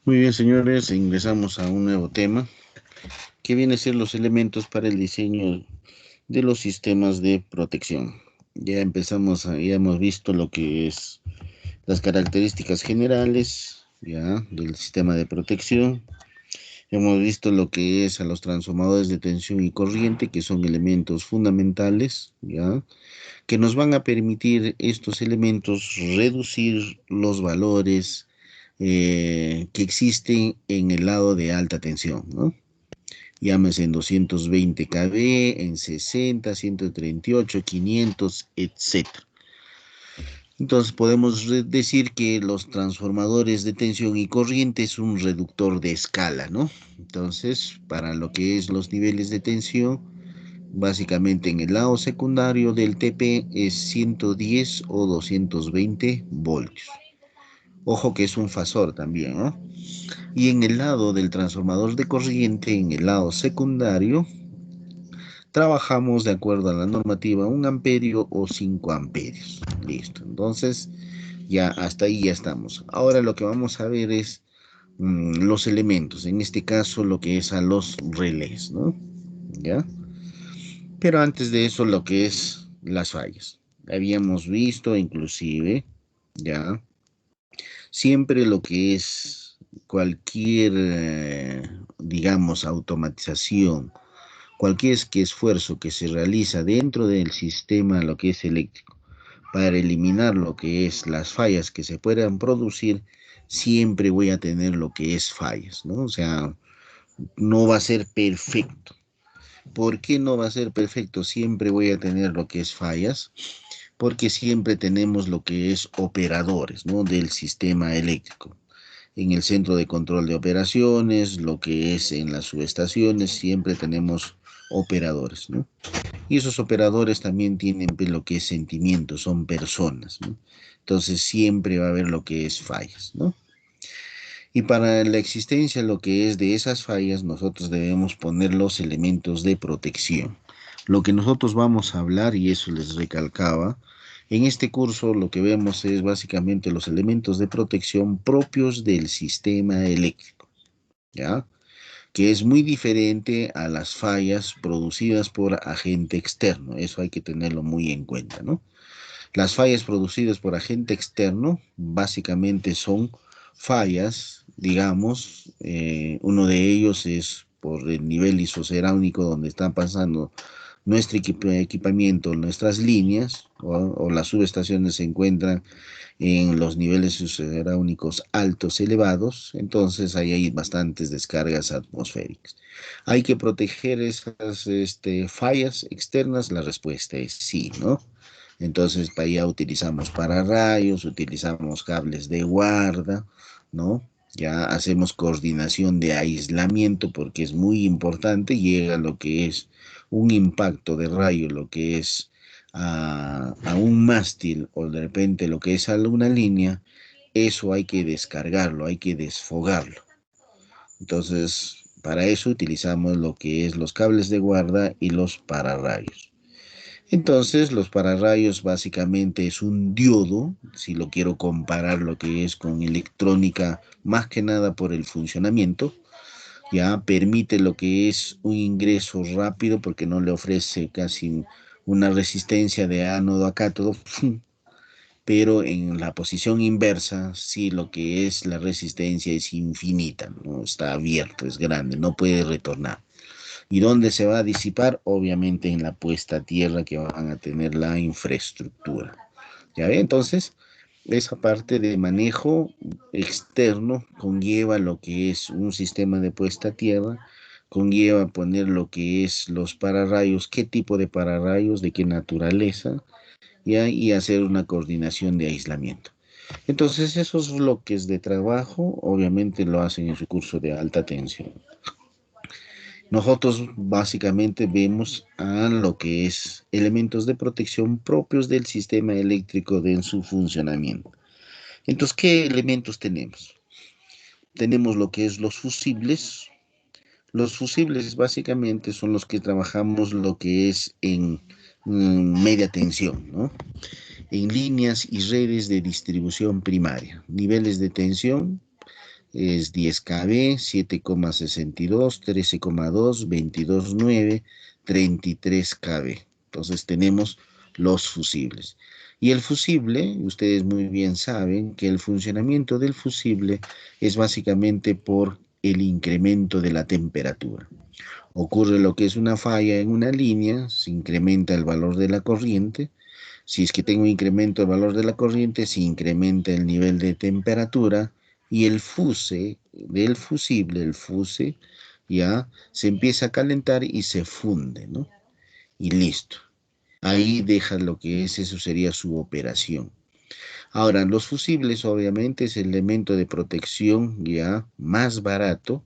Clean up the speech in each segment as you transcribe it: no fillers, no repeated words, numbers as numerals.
Muy bien, señores, ingresamos a un nuevo tema que viene a ser los elementos para el diseño de los sistemas de protección. Ya hemos visto lo que es las características generales, ya, del sistema de protección. Hemos visto lo que es a los transformadores de tensión y corriente, que son elementos fundamentales, ya, que nos van a permitir estos elementos reducir los valores que existen en el lado de alta tensión, ¿no? Llámese en 220 kV, en 60, 138, 500, etcétera. Entonces podemos decir que los transformadores de tensión y corriente es un reductor de escala, ¿no? Entonces, para lo que es los niveles de tensión, básicamente en el lado secundario del TP es 110 o 220 voltios. Ojo que es un fasor también, ¿no? Y en el lado del transformador de corriente, en el lado secundario, trabajamos de acuerdo a la normativa 1 amperio o 5 amperios. Listo. Entonces, ya hasta ahí ya estamos. Ahora lo que vamos a ver es los elementos. En este caso, lo que es a los relés, ¿no? ¿Ya? Pero antes de eso, lo que es las fallas. Habíamos visto, inclusive, ya, siempre lo que es cualquier, digamos, automatización, cualquier esfuerzo que se realiza dentro del sistema, lo que es eléctrico, para eliminar lo que es las fallas que se puedan producir, siempre voy a tener lo que es fallas, ¿no? O sea, no va a ser perfecto. ¿Por qué no va a ser perfecto? Siempre voy a tener lo que es fallas, porque siempre tenemos lo que es operadores, ¿no? Del sistema eléctrico. En el centro de control de operaciones, lo que es en las subestaciones, siempre tenemos operadores, ¿no? Y esos operadores también tienen pues, lo que es sentimientos, son personas, ¿no? Entonces siempre va a haber lo que es fallas, ¿no? Y para la existencia lo que es de esas fallas, nosotros debemos poner los elementos de protección. Lo que nosotros vamos a hablar, y eso les recalcaba, en este curso lo que vemos es básicamente los elementos de protección propios del sistema eléctrico, ¿ya? Que es muy diferente a las fallas producidas por agente externo. Eso hay que tenerlo muy en cuenta, ¿no? Las fallas producidas por agente externo básicamente son fallas, digamos, uno de ellos es por el nivel isocerámico donde están pasando nuestro equipamiento, nuestras líneas o las subestaciones se encuentran en los niveles isocerámicos altos, elevados, entonces ahí hay bastantes descargas atmosféricas. ¿Hay que proteger esas fallas externas? La respuesta es sí, ¿no? Entonces, para allá utilizamos pararrayos, utilizamos cables de guarda, ¿no? Ya hacemos coordinación de aislamiento porque es muy importante, llega lo que es un impacto de rayo, lo que es a un mástil o de repente lo que es a una línea, eso hay que descargarlo, hay que desfogarlo. Entonces, para eso utilizamos lo que es los cables de guarda y los pararrayos. Entonces, los pararrayos básicamente es un diodo, si lo quiero comparar lo que es con electrónica, más que nada por el funcionamiento, ya permite lo que es un ingreso rápido porque no le ofrece casi una resistencia de ánodo a cátodo, pero en la posición inversa, sí lo que es la resistencia es infinita, no está abierto, es grande, no puede retornar. ¿Y dónde se va a disipar? Obviamente en la puesta a tierra que van a tener la infraestructura. ¿Ya ve? Entonces, esa parte de manejo externo conlleva lo que es un sistema de puesta a tierra, conlleva poner lo que es los pararrayos, qué tipo de pararrayos, de qué naturaleza, ¿ya? Y hacer una coordinación de aislamiento. Entonces, esos bloques de trabajo obviamente lo hacen en su curso de alta tensión. Nosotros básicamente vemos a lo que es elementos de protección propios del sistema eléctrico de en su funcionamiento. Entonces, ¿qué elementos tenemos? Tenemos lo que es los fusibles. Los fusibles básicamente son los que trabajamos lo que es en media tensión, ¿no? En líneas y redes de distribución primaria. Niveles de tensión es 10 kV, 7,62, 13,2, 22,9, 33 kV. Entonces tenemos los fusibles. Y el fusible, ustedes muy bien saben que el funcionamiento del fusible es básicamente por el incremento de la temperatura. Ocurre lo que es una falla en una línea, se incrementa el valor de la corriente. Si es que tengo incremento del valor de la corriente, se incrementa el nivel de temperatura y el fuse del fusible, el fuse, ya se empieza a calentar y se funde, ¿no? Y listo. Ahí deja lo que es, eso sería su operación. Ahora, los fusibles obviamente es el elemento de protección ya más barato,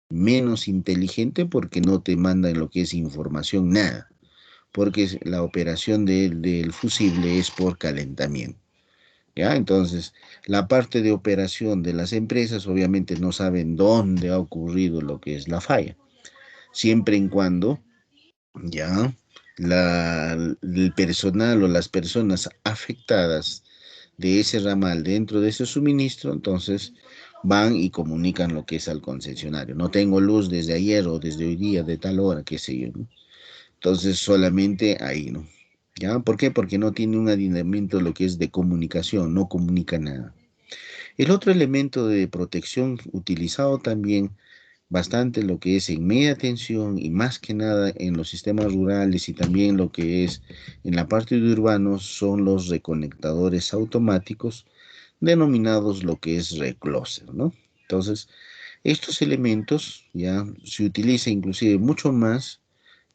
menos inteligente porque no te manda lo que es información, nada, porque la operación del fusible es por calentamiento. ¿Ya? Entonces, la parte de operación de las empresas obviamente no saben dónde ha ocurrido lo que es la falla, siempre en cuando ya el personal o las personas afectadas de ese ramal dentro de ese suministro, entonces van y comunican lo que es al concesionario. No tengo luz desde ayer o desde hoy día, de tal hora, qué sé yo, ¿no? Entonces solamente ahí, ¿no? ¿Ya? ¿Por qué? Porque no tiene un adineramiento lo que es de comunicación, no comunica nada. El otro elemento de protección utilizado también bastante lo que es en media tensión y más que nada en los sistemas rurales y también lo que es en la parte de urbanos son los reconectadores automáticos denominados lo que es recloser, ¿no? Entonces, estos elementos ya se utiliza inclusive mucho más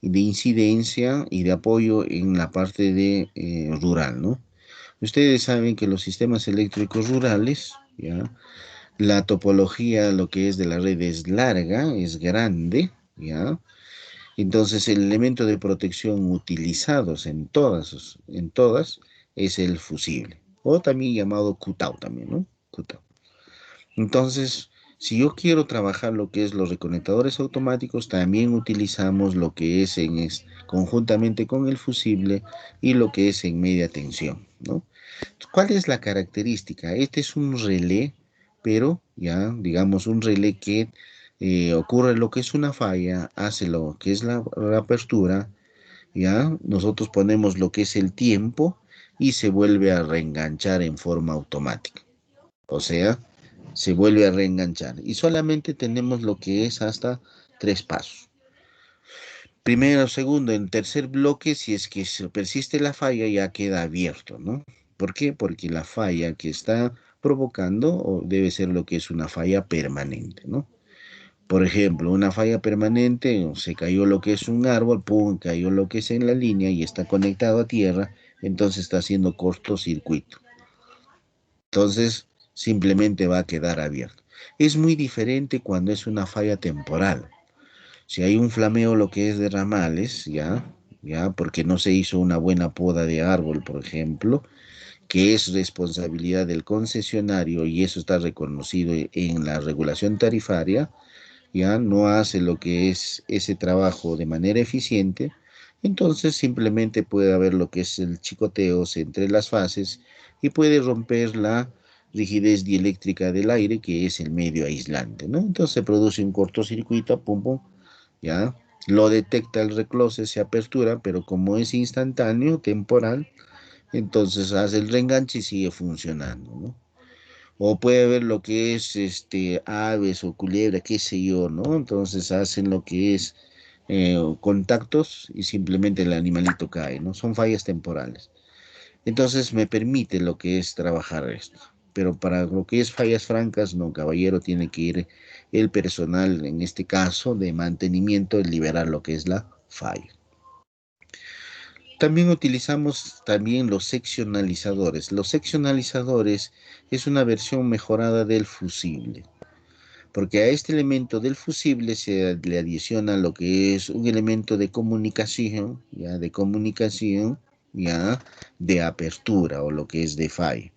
de incidencia y de apoyo en la parte de rural, ¿no? Ustedes saben que los sistemas eléctricos rurales, ya, la topología, lo que es de la red es larga, es grande, ya. Entonces el elemento de protección utilizados en todas es el fusible, o también llamado QTAU también, ¿no? QTAU. Entonces, si yo quiero trabajar lo que es los reconectadores automáticos, también utilizamos lo que es conjuntamente con el fusible y lo que es en media tensión, ¿no? ¿Cuál es la característica? Este es un relé, pero ya, digamos, un relé que ocurre lo que es una falla, hace lo que es la apertura, ya, nosotros ponemos lo que es el tiempo y se vuelve a reenganchar en forma automática. O sea, se vuelve a reenganchar. Y solamente tenemos lo que es hasta 3 pasos. Primero, segundo, en tercer bloque, si es que se persiste la falla, ya queda abierto, ¿no? ¿Por qué? Porque la falla que está provocando debe ser lo que es una falla permanente, ¿no? Por ejemplo, una falla permanente, se cayó lo que es un árbol, pum, cayó lo que es en la línea y está conectado a tierra, entonces está haciendo cortocircuito. Entonces, simplemente va a quedar abierto. Es muy diferente cuando es una falla temporal. Si hay un flameo, lo que es de ramales, ya, porque no se hizo una buena poda de árbol, por ejemplo, que es responsabilidad del concesionario y eso está reconocido en la regulación tarifaria, ya no hace lo que es ese trabajo de manera eficiente, entonces simplemente puede haber lo que es el chicoteo entre las fases y puede romper la rigidez dieléctrica del aire, que es el medio aislante, ¿no? Entonces se produce un cortocircuito, pum, pum, ya, lo detecta el reclose, se apertura, pero como es instantáneo, temporal, entonces hace el reenganche y sigue funcionando, ¿no? O puede haber lo que es aves o culebra, qué sé yo, ¿no? Entonces hacen lo que es contactos y simplemente el animalito cae, ¿no? Son fallas temporales. Entonces me permite lo que es trabajar esto. Pero para lo que es fallas francas, no, caballero, tiene que ir el personal, en este caso, de mantenimiento, y liberar lo que es la falla. También utilizamos también los seccionalizadores. Los seccionalizadores es una versión mejorada del fusible, porque a este elemento del fusible se le adiciona lo que es un elemento de comunicación, ya, de apertura o lo que es de falla.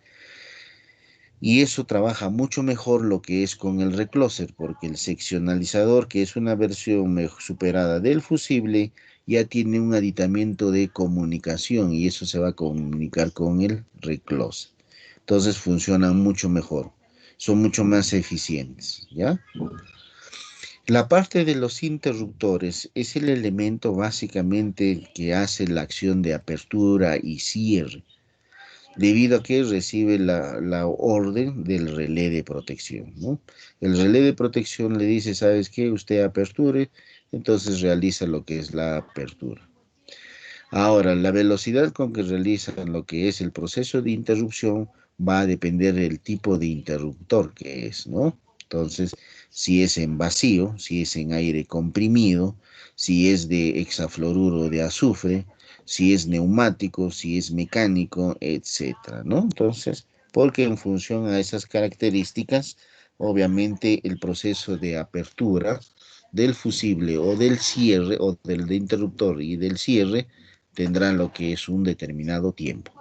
Y eso trabaja mucho mejor lo que es con el recloser, porque el seccionalizador, que es una versión superada del fusible, ya tiene un aditamiento de comunicación y eso se va a comunicar con el recloser. Entonces funcionan mucho mejor, son mucho más eficientes, ¿ya? La parte de los interruptores es el elemento básicamente que hace la acción de apertura y cierre, debido a que recibe la orden del relé de protección, ¿no? El relé de protección le dice, ¿sabes qué? Usted aperture, entonces realiza lo que es la apertura. Ahora, la velocidad con que realizan lo que es el proceso de interrupción va a depender del tipo de interruptor que es, ¿no? Entonces, si es en vacío, si es en aire comprimido, si es de hexafluoruro de azufre, si es neumático, si es mecánico, etcétera, ¿no? Entonces, porque en función a esas características, obviamente el proceso de apertura del fusible o del cierre o del de interruptor y del cierre tendrán lo que es un determinado tiempo.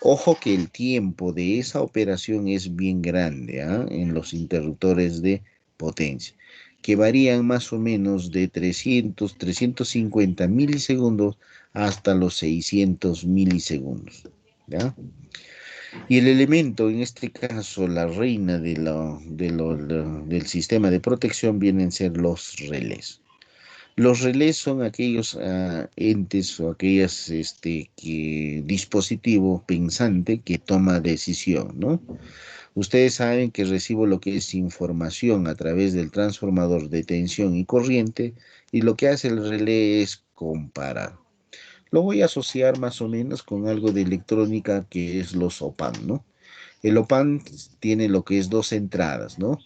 Ojo que el tiempo de esa operación es bien grande, ¿ah? En los interruptores de potencia, que varían más o menos de 350 milisegundos hasta los 600 milisegundos, ¿ya? Y el elemento, en este caso, la reina del sistema de protección vienen a ser los relés. Los relés son aquellos entes o aquellas dispositivo pensante que toma decisión, ¿no? Ustedes saben que recibo lo que es información a través del transformador de tensión y corriente y lo que hace el relé es comparar. Lo voy a asociar más o menos con algo de electrónica que es los OPAM, ¿no? El OPAN tiene lo que es dos entradas, ¿no?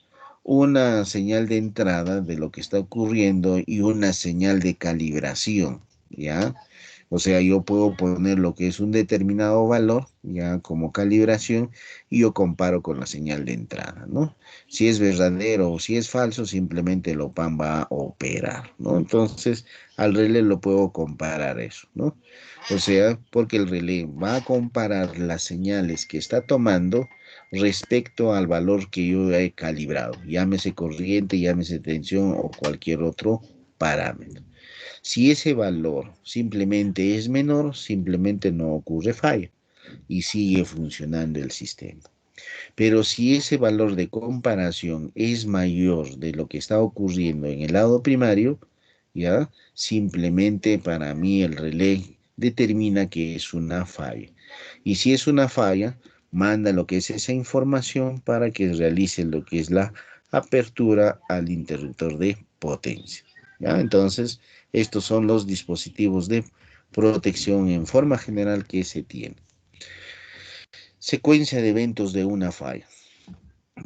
Una señal de entrada de lo que está ocurriendo y una señal de calibración, ¿ya? O sea, yo puedo poner lo que es un determinado valor, ya como calibración, y yo comparo con la señal de entrada, ¿no? Si es verdadero o si es falso, simplemente el OPAN va a operar, ¿no? Entonces, al relé lo puedo comparar eso, ¿no? O sea, porque el relé va a comparar las señales que está tomando respecto al valor que yo he calibrado, llámese corriente, llámese tensión o cualquier otro parámetro. Si ese valor simplemente es menor, simplemente no ocurre falla y sigue funcionando el sistema. Pero si ese valor de comparación es mayor de lo que está ocurriendo en el lado primario, ya simplemente para mí el relé determina que es una falla. Y si es una falla, manda lo que es esa información para que realice lo que es la apertura al interruptor de potencia. ¿Ya? Entonces, estos son los dispositivos de protección en forma general que se tiene. Secuencia de eventos de una falla.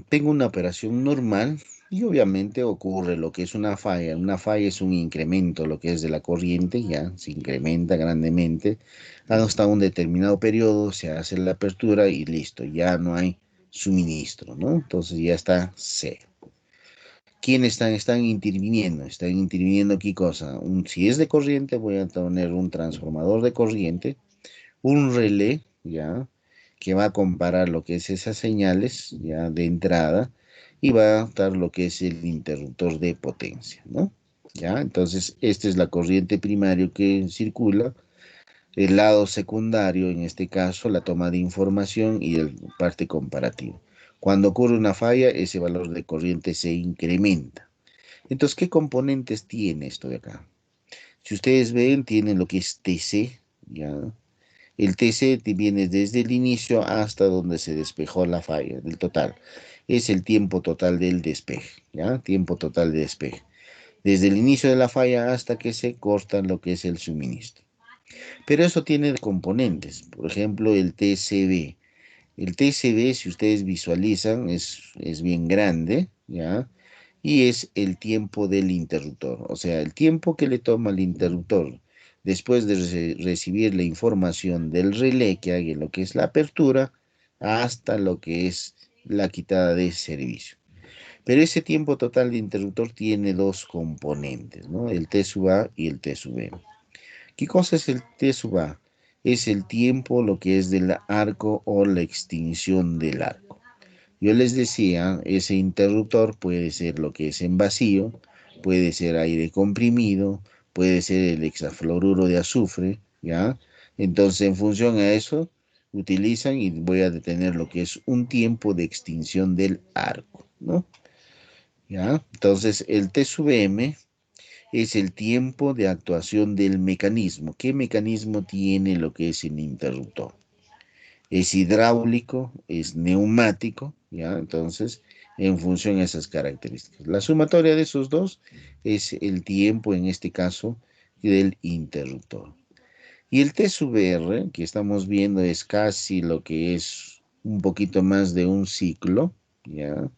Tengo una operación normal y obviamente ocurre lo que es una falla. Una falla es un incremento, lo que es de la corriente, ya se incrementa grandemente hasta un determinado periodo, se hace la apertura y listo, ya no hay suministro, ¿no? Entonces ya está cero. ¿Quiénes están interviniendo? Están interviniendo qué cosa. Si es de corriente, voy a tener un transformador de corriente, un relé, ya, que va a comparar lo que es esas señales, ya, de entrada, y va a dar lo que es el interruptor de potencia, ¿no? Ya, entonces, esta es la corriente primaria que circula, el lado secundario, en este caso, la toma de información y el parte comparativa. Cuando ocurre una falla, ese valor de corriente se incrementa. Entonces, ¿qué componentes tiene esto de acá? Si ustedes ven, tienen lo que es TC, ¿ya? El TC viene desde el inicio hasta donde se despejó la falla, del total. Es el tiempo total del despeje, ¿ya? Tiempo total de despeje. Desde el inicio de la falla hasta que se corta lo que es el suministro. Pero eso tiene componentes, por ejemplo, el TCB. El TCB, si ustedes visualizan, es bien grande, ¿ya? Y es el tiempo del interruptor, o sea, el tiempo que le toma al interruptor después de recibir la información del relé que haga lo que es la apertura hasta lo que es la quitada de servicio. Pero ese tiempo total de interruptor tiene dos componentes, ¿no? El T sub A y el T sub B. ¿Qué cosa es el T sub A? Es el tiempo, lo que es del arco o la extinción del arco. Yo les decía, ese interruptor puede ser lo que es en vacío, puede ser aire comprimido, puede ser el hexafluoruro de azufre, ¿ya? Entonces, en función a eso, utilizan y voy a detener lo que es un tiempo de extinción del arco, ¿no? ¿Ya? Entonces, el T sub m es el tiempo de actuación del mecanismo. ¿Qué mecanismo tiene lo que es el interruptor? Es hidráulico, es neumático, ¿ya? Entonces, en función a esas características. La sumatoria de esos dos es el tiempo, en este caso, del interruptor. Y el T sub R, que estamos viendo, es casi lo que es un poquito más de un ciclo, ¿ya?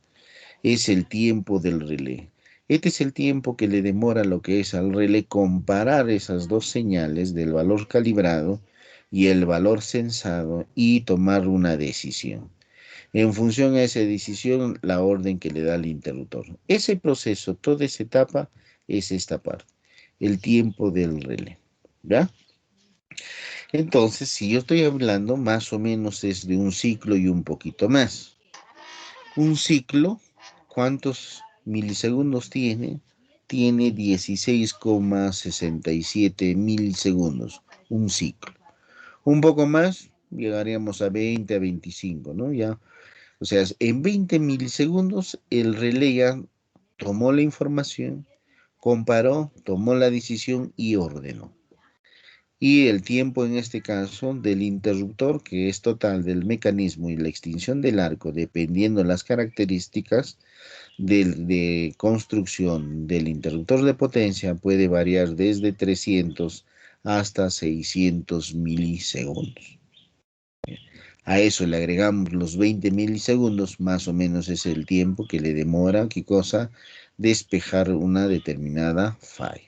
Es el tiempo del relé. Este es el tiempo que le demora lo que es al relé comparar esas dos señales del valor calibrado y el valor censado y tomar una decisión. En función a esa decisión, la orden que le da el interruptor. Ese proceso, toda esa etapa, es esta parte, el tiempo del relé. ¿Ya? Entonces, si yo estoy hablando, más o menos es de un ciclo y un poquito más. Un ciclo, ¿cuántos milisegundos tiene? Tiene 16,67 milisegundos, un ciclo. Un poco más, llegaríamos a 20, a 25, ¿no? Ya, o sea, en 20 milisegundos el relé ya tomó la información, comparó, tomó la decisión y ordenó. Y el tiempo en este caso del interruptor, que es total del mecanismo y la extinción del arco, dependiendo las características de construcción del interruptor de potencia, puede variar desde 300 hasta 600 milisegundos. A eso le agregamos los 20 milisegundos, más o menos es el tiempo que le demora, ¿qué cosa? Despejar una determinada falla.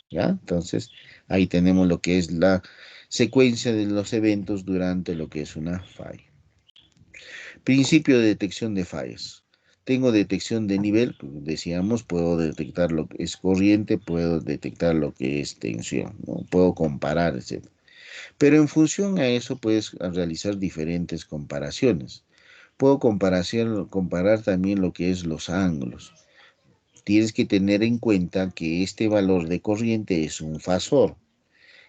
¿Ya? Entonces, ahí tenemos lo que es la secuencia de los eventos durante lo que es una falla. Principio de detección de fallas. Tengo detección de nivel, como decíamos, puedo detectar lo que es corriente, puedo detectar lo que es tensión, ¿no? Puedo comparar, etc. Pero en función a eso puedes realizar diferentes comparaciones. Puedo comparar también lo que es los ángulos. Tienes que tener en cuenta que este valor de corriente es un fasor.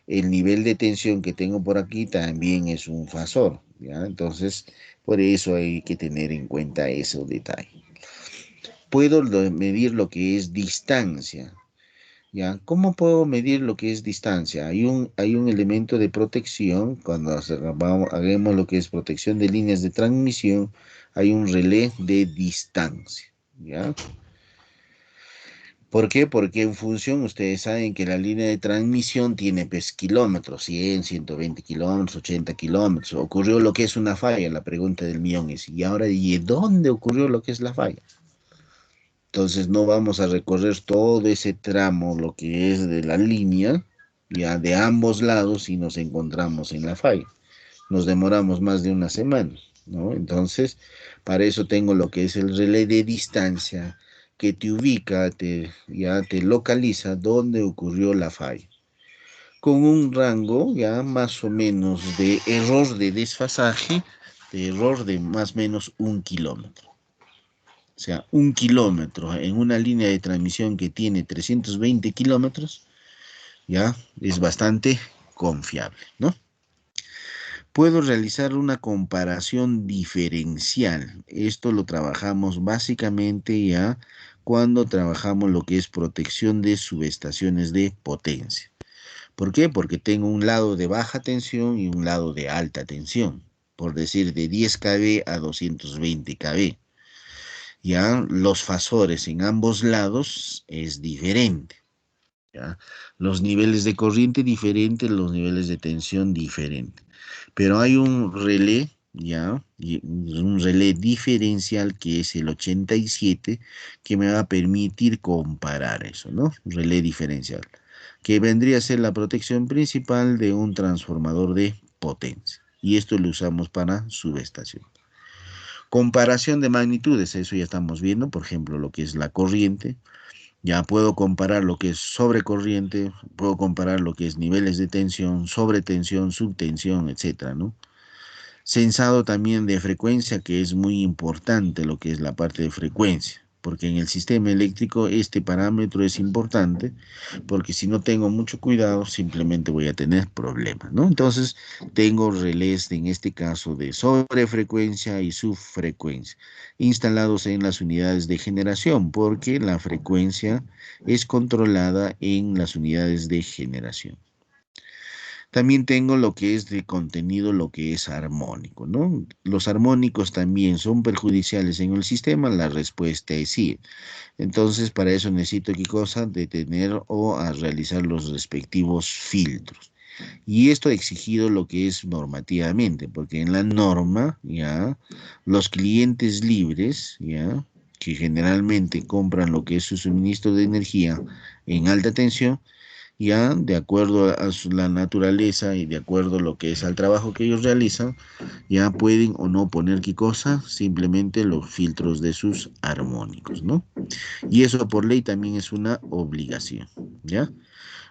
El nivel de tensión que tengo por aquí también es un fasor, ¿ya? Entonces, por eso hay que tener en cuenta ese detalle. Puedo medir lo que es distancia, ¿ya? ¿Cómo puedo medir lo que es distancia? Hay un elemento de protección, cuando hagamos lo que es protección de líneas de transmisión, hay un relé de distancia, ¿ya? ¿Por qué? Porque en función, ustedes saben que la línea de transmisión tiene pues kilómetros, 100, 120 kilómetros, 80 kilómetros. Ocurrió lo que es una falla, la pregunta del millón es, ¿y ahora y dónde ocurrió lo que es la falla? Entonces no vamos a recorrer todo ese tramo, lo que es de la línea, ya de ambos lados y nos encontramos en la falla. Nos demoramos más de una semana, ¿no? Entonces, para eso tengo lo que es el relé de distancia que te ubica, ya te localiza dónde ocurrió la falla. Con un rango ya más o menos de error de desfasaje, de error de más o menos 1 kilómetro. O sea, 1 kilómetro en una línea de transmisión que tiene 320 kilómetros, ya es bastante confiable, ¿no? Puedo realizar una comparación diferencial. Esto lo trabajamos básicamente ya cuando trabajamos lo que es protección de subestaciones de potencia. ¿Por qué? Porque tengo un lado de baja tensión y un lado de alta tensión, por decir de 10 kV a 220 kV. Ya los fasores en ambos lados es diferente. ¿Ya? Los niveles de corriente diferentes, los niveles de tensión diferentes. Pero hay un relé, ¿ya? Un relé diferencial que es el 87 que me va a permitir comparar eso, ¿no? Un relé diferencial, que vendría a ser la protección principal de un transformador de potencia. Y esto lo usamos para subestación. Comparación de magnitudes, eso ya estamos viendo, por ejemplo, lo que es la corriente. Ya puedo comparar lo que es sobrecorriente, puedo comparar lo que es niveles de tensión, sobretensión, subtensión, etcétera, ¿no? Sensado también de frecuencia, que es muy importante lo que es la parte de frecuencia, porque en el sistema eléctrico este parámetro es importante, porque si no tengo mucho cuidado, simplemente voy a tener problemas, ¿no? Entonces, tengo relés en este caso de sobrefrecuencia y subfrecuencia, instalados en las unidades de generación, porque la frecuencia es controlada en las unidades de generación. También tengo lo que es de contenido, lo que es armónico, ¿no? Los armónicos también son perjudiciales en el sistema, la respuesta es sí. Entonces, para eso necesito qué cosa, detener o a realizar los respectivos filtros. Y esto exigido lo que es normativamente, porque en la norma, ya, los clientes libres, ya, que generalmente compran lo que es su suministro de energía en alta tensión, ya de acuerdo a la naturaleza y de acuerdo a lo que es al trabajo que ellos realizan, ya pueden o no poner qué cosa, simplemente los filtros de sus armónicos, ¿no? Y eso por ley también es una obligación, ¿ya?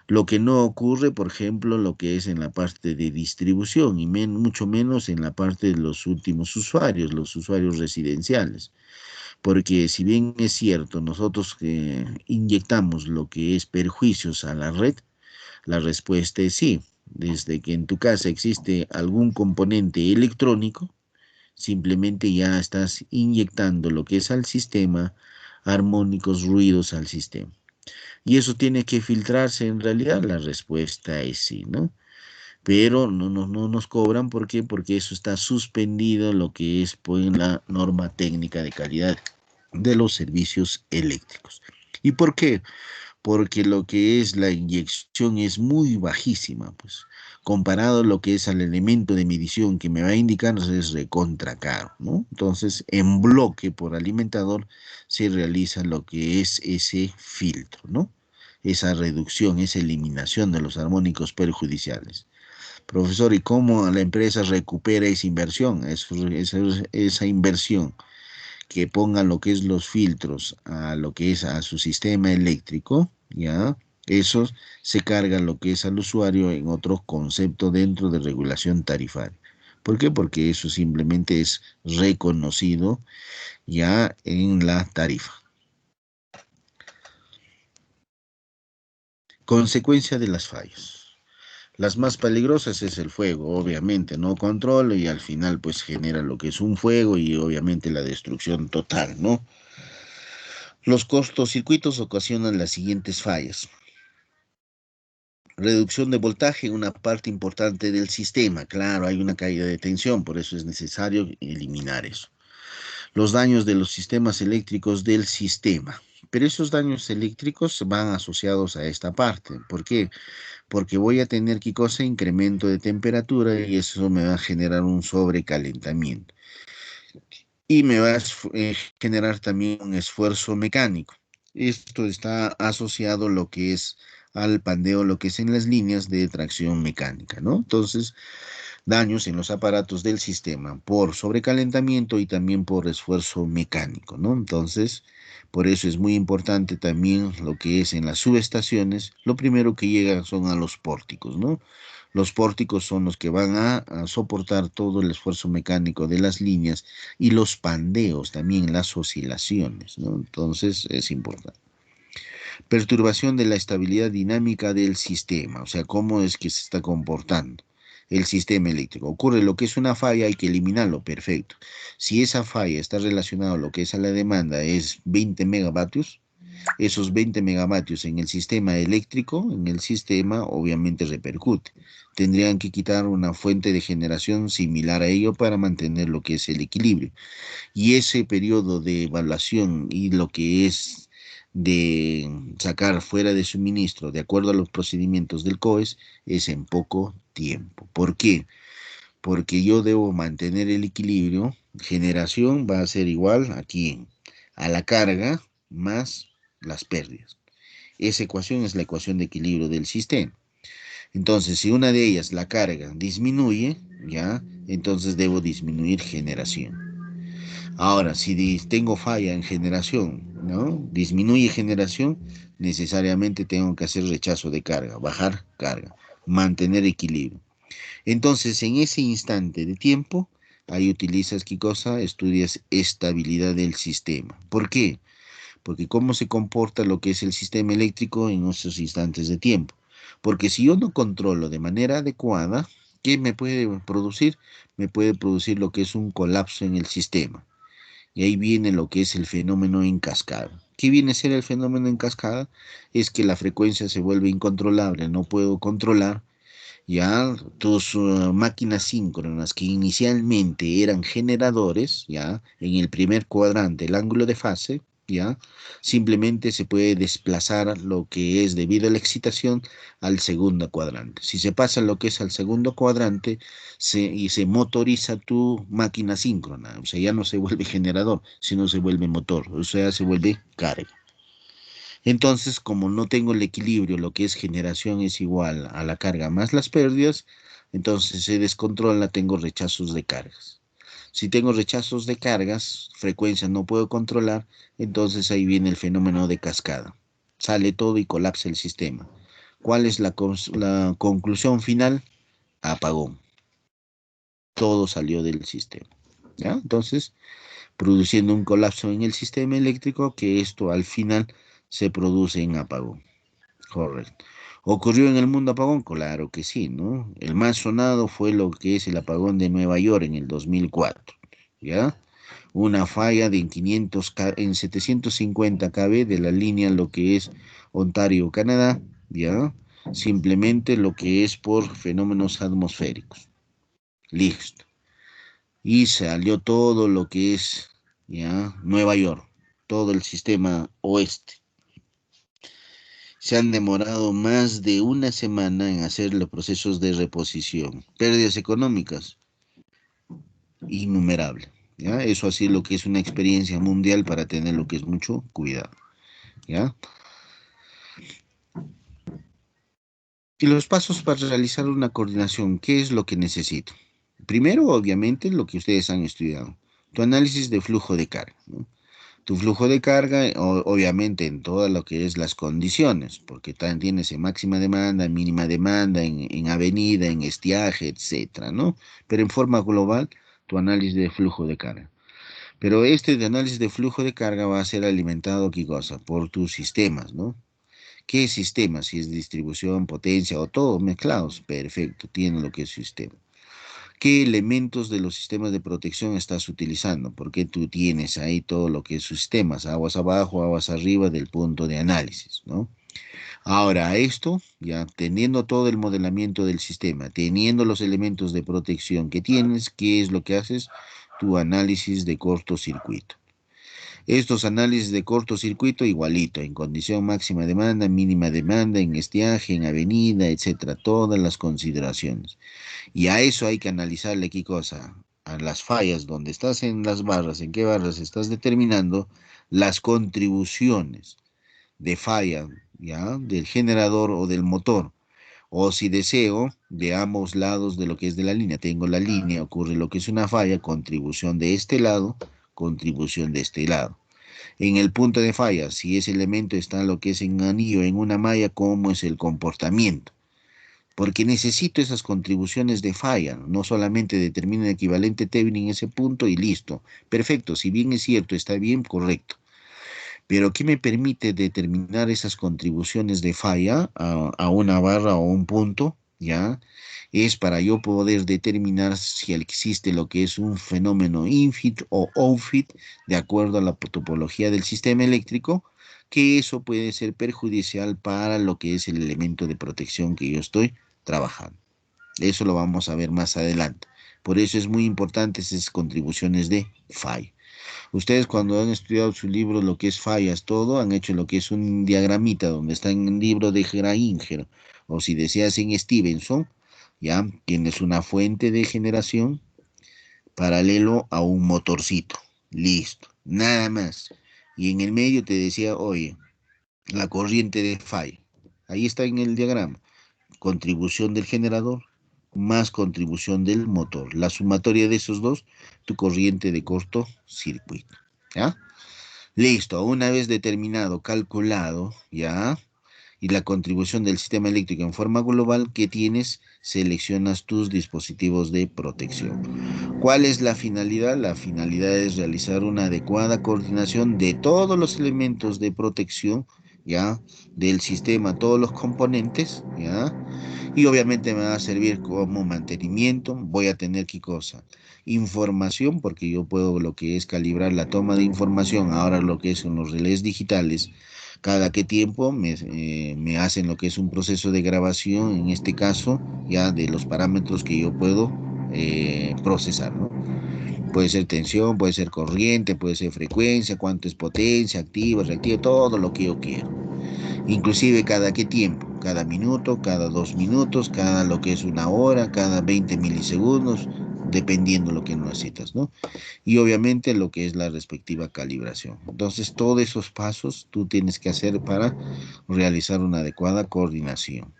Lo que no ocurre, por ejemplo, lo que es en la parte de distribución y mucho menos en la parte de los últimos usuarios, los usuarios residenciales. Porque si bien es cierto, nosotros inyectamos lo que es perjuicios a la red, la respuesta es sí. Desde que en tu casa existe algún componente electrónico, simplemente ya estás inyectando lo que es al sistema, armónicos, ruidos al sistema. Y eso tiene que filtrarse en realidad, la respuesta es sí, ¿no? Pero no nos cobran, ¿por qué? Porque eso está suspendido lo que es pues, la norma técnica de calidad de los servicios eléctricos. ¿Y por qué? Porque lo que es la inyección es muy bajísima, pues comparado a lo que es al elemento de medición que me va a indicar es recontra caro, ¿no? Entonces, en bloque por alimentador se realiza lo que es ese filtro, ¿no? Esa reducción, esa eliminación de los armónicos perjudiciales. Profesor, ¿y cómo la empresa recupera esa inversión? Esa inversión que pongan lo que es los filtros a lo que es a su sistema eléctrico, ¿ya? Eso se carga lo que es al usuario en otro concepto dentro de regulación tarifaria. ¿Por qué? Porque eso simplemente es reconocido ya en la tarifa. Consecuencia de las fallas. Las más peligrosas es el fuego, obviamente, no controla y al final pues genera lo que es un fuego y obviamente la destrucción total, ¿no? Los cortocircuitos ocasionan las siguientes fallas. Reducción de voltaje, una parte importante del sistema. Claro, hay una caída de tensión, por eso es necesario eliminar eso. Los daños de los sistemas eléctricos del sistema. Pero esos daños eléctricos van asociados a esta parte. ¿Por qué? Porque voy a tener qué cosa, incremento de temperatura y eso me va a generar un sobrecalentamiento. Y me va a generar también un esfuerzo mecánico. Esto está asociado a lo que es al pandeo, lo que es en las líneas de tracción mecánica, ¿no? Entonces, daños en los aparatos del sistema por sobrecalentamiento y también por esfuerzo mecánico, ¿no? Entonces, por eso es muy importante también lo que es en las subestaciones, lo primero que llega son a los pórticos, ¿no? Los pórticos son los que van a soportar todo el esfuerzo mecánico de las líneas y los pandeos, también las oscilaciones, ¿no? Entonces es importante. Perturbación de la estabilidad dinámica del sistema, o sea, cómo es que se está comportando el sistema eléctrico. Ocurre lo que es una falla, hay que eliminarlo, perfecto. Si esa falla está relacionada a lo que es a la demanda, es 20 megavatios, esos 20 megavatios en el sistema eléctrico, en el sistema, obviamente repercute. Tendrían que quitar una fuente de generación similar a ello para mantener lo que es el equilibrio. Y ese periodo de evaluación y lo que es de sacar fuera de suministro, de acuerdo a los procedimientos del COES, es en poco tiempo. ¿Por qué? Porque yo debo mantener el equilibrio. Generación va a ser igual aquí a la carga más las pérdidas. Esa ecuación es la ecuación de equilibrio del sistema. Entonces, si una de ellas, la carga, disminuye, ¿ya? Entonces debo disminuir generación. Ahora, si tengo falla en generación, ¿no? Disminuye generación, necesariamente tengo que hacer rechazo de carga, bajar carga, mantener equilibrio. Entonces, en ese instante de tiempo, ahí utilizas qué cosa, estudias estabilidad del sistema. ¿Por qué? Porque cómo se comporta lo que es el sistema eléctrico en esos instantes de tiempo. Porque si yo no controlo de manera adecuada, ¿qué me puede producir? Me puede producir lo que es un colapso en el sistema. Y ahí viene lo que es el fenómeno en cascada. ¿Qué viene a ser el fenómeno en cascada? Es que la frecuencia se vuelve incontrolable, no puedo controlar ya tus máquinas síncronas que inicialmente eran generadores, ya en el primer cuadrante, el ángulo de fase, ya simplemente se puede desplazar lo que es debido a la excitación al segundo cuadrante. Si se pasa lo que es al segundo cuadrante y se motoriza tu máquina síncrona, o sea, ya no se vuelve generador, sino se vuelve motor, o sea, se vuelve carga. Entonces, como no tengo el equilibrio, lo que es generación es igual a la carga más las pérdidas, entonces se descontrola, tengo rechazos de cargas. Si tengo rechazos de cargas, frecuencia no puedo controlar, entonces ahí viene el fenómeno de cascada. Sale todo y colapsa el sistema. ¿Cuál es la conclusión final? Apagón. Todo salió del sistema. ¿Ya? Entonces, produciendo un colapso en el sistema eléctrico que esto al final se produce en apagón. Correcto. ¿Ocurrió en el mundo apagón? Claro que sí, ¿no? El más sonado fue lo que es el apagón de Nueva York en el 2004, ¿ya? Una falla de en 750 kV de la línea lo que es Ontario, Canadá, ¿ya? Simplemente lo que es por fenómenos atmosféricos. Listo. Y salió todo lo que es, ¿ya? Nueva York, todo el sistema oeste. Se han demorado más de una semana en hacer los procesos de reposición. Pérdidas económicas, innumerables. ¿Ya? Eso así lo que es una experiencia mundial para tener lo que es mucho cuidado. ¿Ya? Y los pasos para realizar una coordinación, ¿qué es lo que necesito? Primero, obviamente, lo que ustedes han estudiado, tu análisis de flujo de carga, ¿no? Tu flujo de carga, obviamente, en todo lo que es las condiciones, porque también tienes en máxima demanda, mínima demanda, en avenida, en estiaje, etcétera, ¿no? Pero en forma global, tu análisis de flujo de carga. Pero este de análisis de flujo de carga va a ser alimentado, ¿qué cosa? Por tus sistemas, ¿no? ¿Qué sistema? Si es distribución, potencia o todo mezclados. Perfecto, tiene lo que es sistema. ¿Qué elementos de los sistemas de protección estás utilizando? Porque tú tienes ahí todo lo que es sistemas, aguas abajo, aguas arriba del punto de análisis, ¿no? Ahora, esto, ya teniendo todo el modelamiento del sistema, teniendo los elementos de protección que tienes, ¿qué es lo que haces? Tu análisis de cortocircuito. Estos análisis de cortocircuito igualito, en condición máxima demanda, mínima demanda, en estiaje, en avenida, etcétera, todas las consideraciones. Y a eso hay que analizarle qué cosa, a las fallas donde estás en las barras, en qué barras estás determinando las contribuciones de falla, ¿ya? Del generador o del motor. O si deseo, de ambos lados de lo que es de la línea. Tengo la línea, ocurre lo que es una falla, contribución de este lado, contribución de este lado. En el punto de falla, si ese elemento está lo que es en anillo, en una malla, ¿cómo es el comportamiento? Porque necesito esas contribuciones de falla, no solamente determino el equivalente Thevenin en ese punto y listo. Perfecto, si bien es cierto, está bien, correcto. Pero ¿qué me permite determinar esas contribuciones de falla a una barra o un punto? ¿Ya? Es para yo poder determinar si existe lo que es un fenómeno infit o outfit de acuerdo a la topología del sistema eléctrico, que eso puede ser perjudicial para lo que es el elemento de protección que yo estoy trabajando. Eso lo vamos a ver más adelante. Por eso es muy importante esas contribuciones de falla. Ustedes cuando han estudiado su libro, lo que es fallas, todo, han hecho lo que es un diagramita donde está en el libro de Grainger, o si deseas en Stevenson, ya tienes una fuente de generación paralelo a un motorcito. Listo, nada más. Y en el medio te decía, oye, la corriente de falla. Ahí está en el diagrama. Contribución del generador más contribución del motor. La sumatoria de esos dos, tu corriente de cortocircuito. ¿Ya? Listo, una vez determinado, calculado, ¿ya? y la contribución del sistema eléctrico en forma global que tienes, seleccionas tus dispositivos de protección. ¿Cuál es la finalidad? La finalidad es realizar una adecuada coordinación de todos los elementos de protección, ¿ya? Del sistema, todos los componentes, ¿ya? Y obviamente me va a servir como mantenimiento. Voy a tener qué cosa, información, porque yo puedo lo que es calibrar la toma de información, ahora lo que son los relés digitales, cada qué tiempo me hacen lo que es un proceso de grabación, en este caso, ya de los parámetros que yo puedo procesar, ¿no? Puede ser tensión, puede ser corriente, puede ser frecuencia, cuánto es potencia, activa, reactiva, todo lo que yo quiero. Inclusive cada qué tiempo, cada minuto, cada 2 minutos, cada lo que es una hora, cada 20 milisegundos, dependiendo lo que necesitas, ¿no? Y obviamente lo que es la respectiva calibración. Entonces, todos esos pasos tú tienes que hacer para realizar una adecuada coordinación.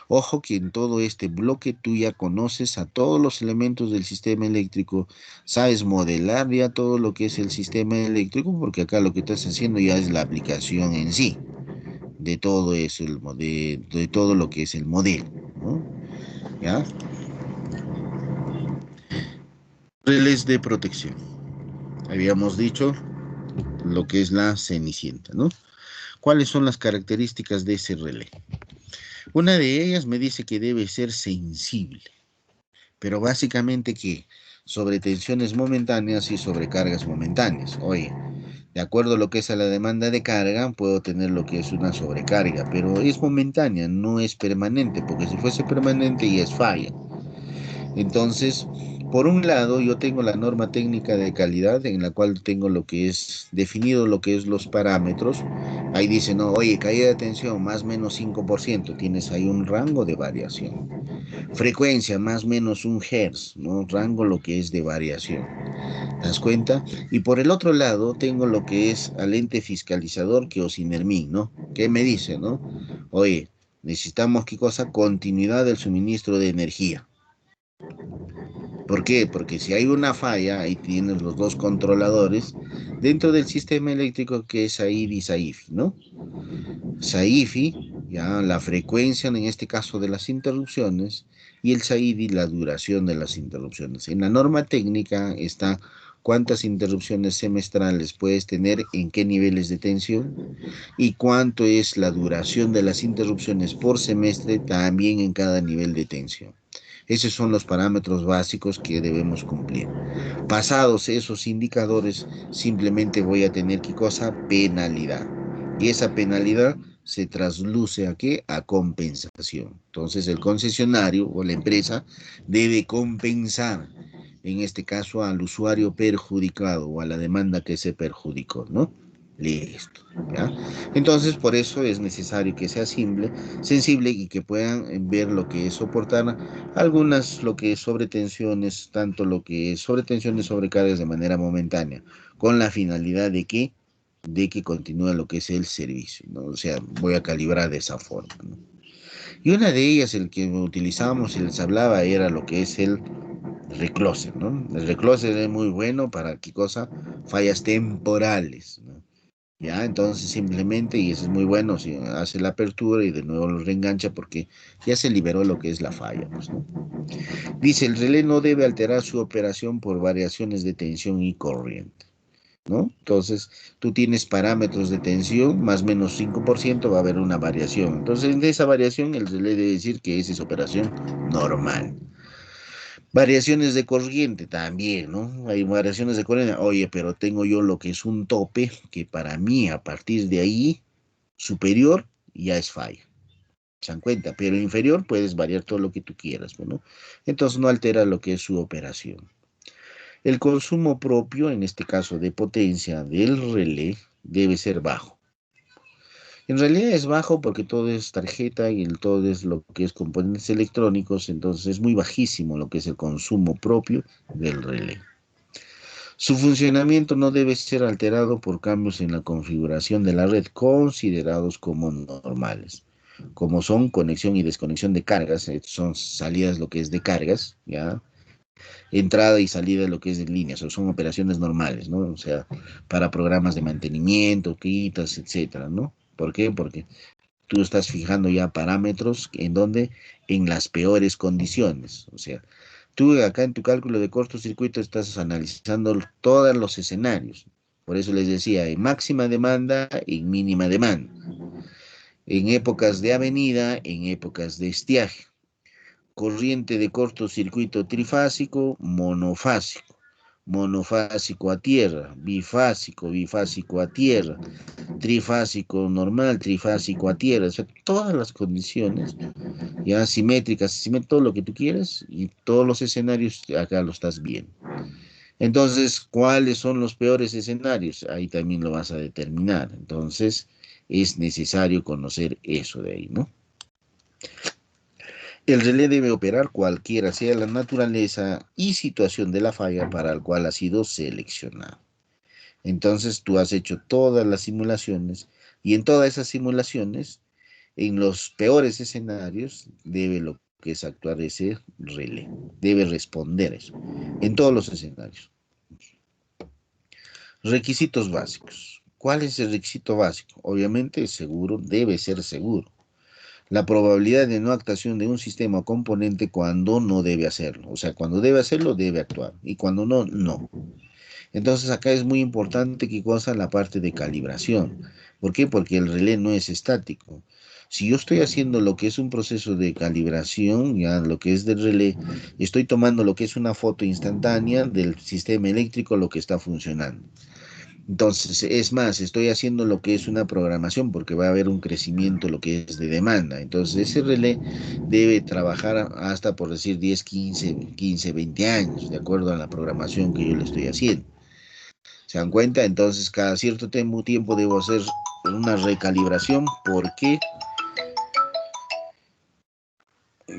Ojo que en todo este bloque tú ya conoces a todos los elementos del sistema eléctrico, sabes modelar ya todo lo que es el sistema eléctrico, porque acá lo que estás haciendo ya es la aplicación en sí de todo eso, de todo lo que es el modelo, ¿no? ¿Ya? Relés de protección. Habíamos dicho lo que es la cenicienta, ¿no? ¿Cuáles son las características de ese relé? Una de ellas me dice que debe ser sensible, pero básicamente que sobre tensiones momentáneas y sobrecargas momentáneas. Oye, de acuerdo a lo que es a la demanda de carga, puedo tener lo que es una sobrecarga, pero es momentánea, no es permanente, porque si fuese permanente ya es falla. Entonces, por un lado, yo tengo la norma técnica de calidad en la cual tengo lo que es definido lo que es los parámetros. Ahí dice, no, oye, caída de tensión más o menos 5%, tienes ahí un rango de variación. Frecuencia más o menos 1 Hz, ¿no? Rango lo que es de variación. ¿Te das cuenta? Y por el otro lado, tengo lo que es al ente fiscalizador que Osinermin, ¿no? ¿Qué me dice, no? Oye, necesitamos, ¿qué cosa? Continuidad del suministro de energía. ¿Por qué? Porque si hay una falla, ahí tienes los dos controladores dentro del sistema eléctrico que es SAIDI y SAIFI, ¿no? SAIFI, ya la frecuencia en este caso de las interrupciones, y el SAIDI la duración de las interrupciones. En la norma técnica está cuántas interrupciones semestrales puedes tener, en qué niveles de tensión, y cuánto es la duración de las interrupciones por semestre también en cada nivel de tensión. Esos son los parámetros básicos que debemos cumplir. Pasados esos indicadores, simplemente voy a tener qué cosa, penalidad. Y esa penalidad se trasluce a qué, a compensación. Entonces el concesionario o la empresa debe compensar, en este caso al usuario perjudicado o a la demanda que se perjudicó, ¿no? Listo, ¿ya? Entonces, por eso es necesario que sea sensible y que puedan ver lo que es soportar algunas, lo que es sobretensiones, tanto lo que es sobretensiones, sobrecargas de manera momentánea, con la finalidad de que continúe lo que es el servicio, ¿no? O sea, voy a calibrar de esa forma, ¿no? Y una de ellas, el que utilizábamos y les hablaba, era lo que es el recloser, ¿no? El recloser es muy bueno para, ¿qué cosa? Fallas temporales, ¿no? Ya, entonces simplemente, y eso es muy bueno, si hace la apertura y de nuevo lo reengancha porque ya se liberó lo que es la falla, pues, ¿no? Dice, el relé no debe alterar su operación por variaciones de tensión y corriente, ¿no? Entonces, tú tienes parámetros de tensión, más o menos 5%, va a haber una variación. Entonces, de esa variación, el relé debe decir que esa es operación normal. Variaciones de corriente también, ¿no? Hay variaciones de corriente. Oye, pero tengo yo lo que es un tope que para mí, a partir de ahí, superior, ya es falla. Se dan cuenta, pero inferior puedes variar todo lo que tú quieras, ¿no? Entonces no altera lo que es su operación. El consumo propio, en este caso de potencia del relé, debe ser bajo. En realidad es bajo porque todo es tarjeta y todo es lo que es componentes electrónicos, entonces es muy bajísimo lo que es el consumo propio del relé. Su funcionamiento no debe ser alterado por cambios en la configuración de la red considerados como normales, como son conexión y desconexión de cargas, son salidas lo que es de cargas, ¿ya? Entrada y salida lo que es de líneas, o son operaciones normales, ¿no? O sea, para programas de mantenimiento, quitas, etcétera, ¿no? ¿Por qué? Porque tú estás fijando ya parámetros en donde, en las peores condiciones. O sea, tú acá en tu cálculo de cortocircuito estás analizando todos los escenarios. Por eso les decía, en máxima demanda, en mínima demanda, en épocas de avenida, en épocas de estiaje, corriente de cortocircuito trifásico, monofásico, monofásico a tierra, bifásico, bifásico a tierra, trifásico normal, trifásico a tierra, o sea, todas las condiciones, ya simétricas, todo lo que tú quieras, y todos los escenarios acá lo estás viendo. Entonces, ¿cuáles son los peores escenarios? Ahí también lo vas a determinar. Entonces, es necesario conocer eso de ahí, ¿no? El relé debe operar cualquiera sea la naturaleza y situación de la falla para el cual ha sido seleccionado. Entonces, tú has hecho todas las simulaciones y en todas esas simulaciones, en los peores escenarios, debe lo que es actuar ese relé. Debe responder eso. En todos los escenarios. Requisitos básicos. ¿Cuál es el requisito básico? Obviamente, seguro, debe ser seguro. La probabilidad de no actuación de un sistema o componente cuando no debe hacerlo. O sea, cuando debe hacerlo, debe actuar. Y cuando no, no. Entonces, acá es muy importante que cosa la parte de calibración. ¿Por qué? Porque el relé no es estático. Si yo estoy haciendo lo que es un proceso de calibración, ya lo que es del relé, estoy tomando lo que es una foto instantánea del sistema eléctrico, lo que está funcionando. Entonces, es más, estoy haciendo lo que es una programación porque va a haber un crecimiento, lo que es de demanda. Entonces, ese relé debe trabajar hasta, por decir, 10, 15, 20 años, de acuerdo a la programación que yo le estoy haciendo. ¿Se dan cuenta? Entonces, cada cierto tiempo debo hacer una recalibración porque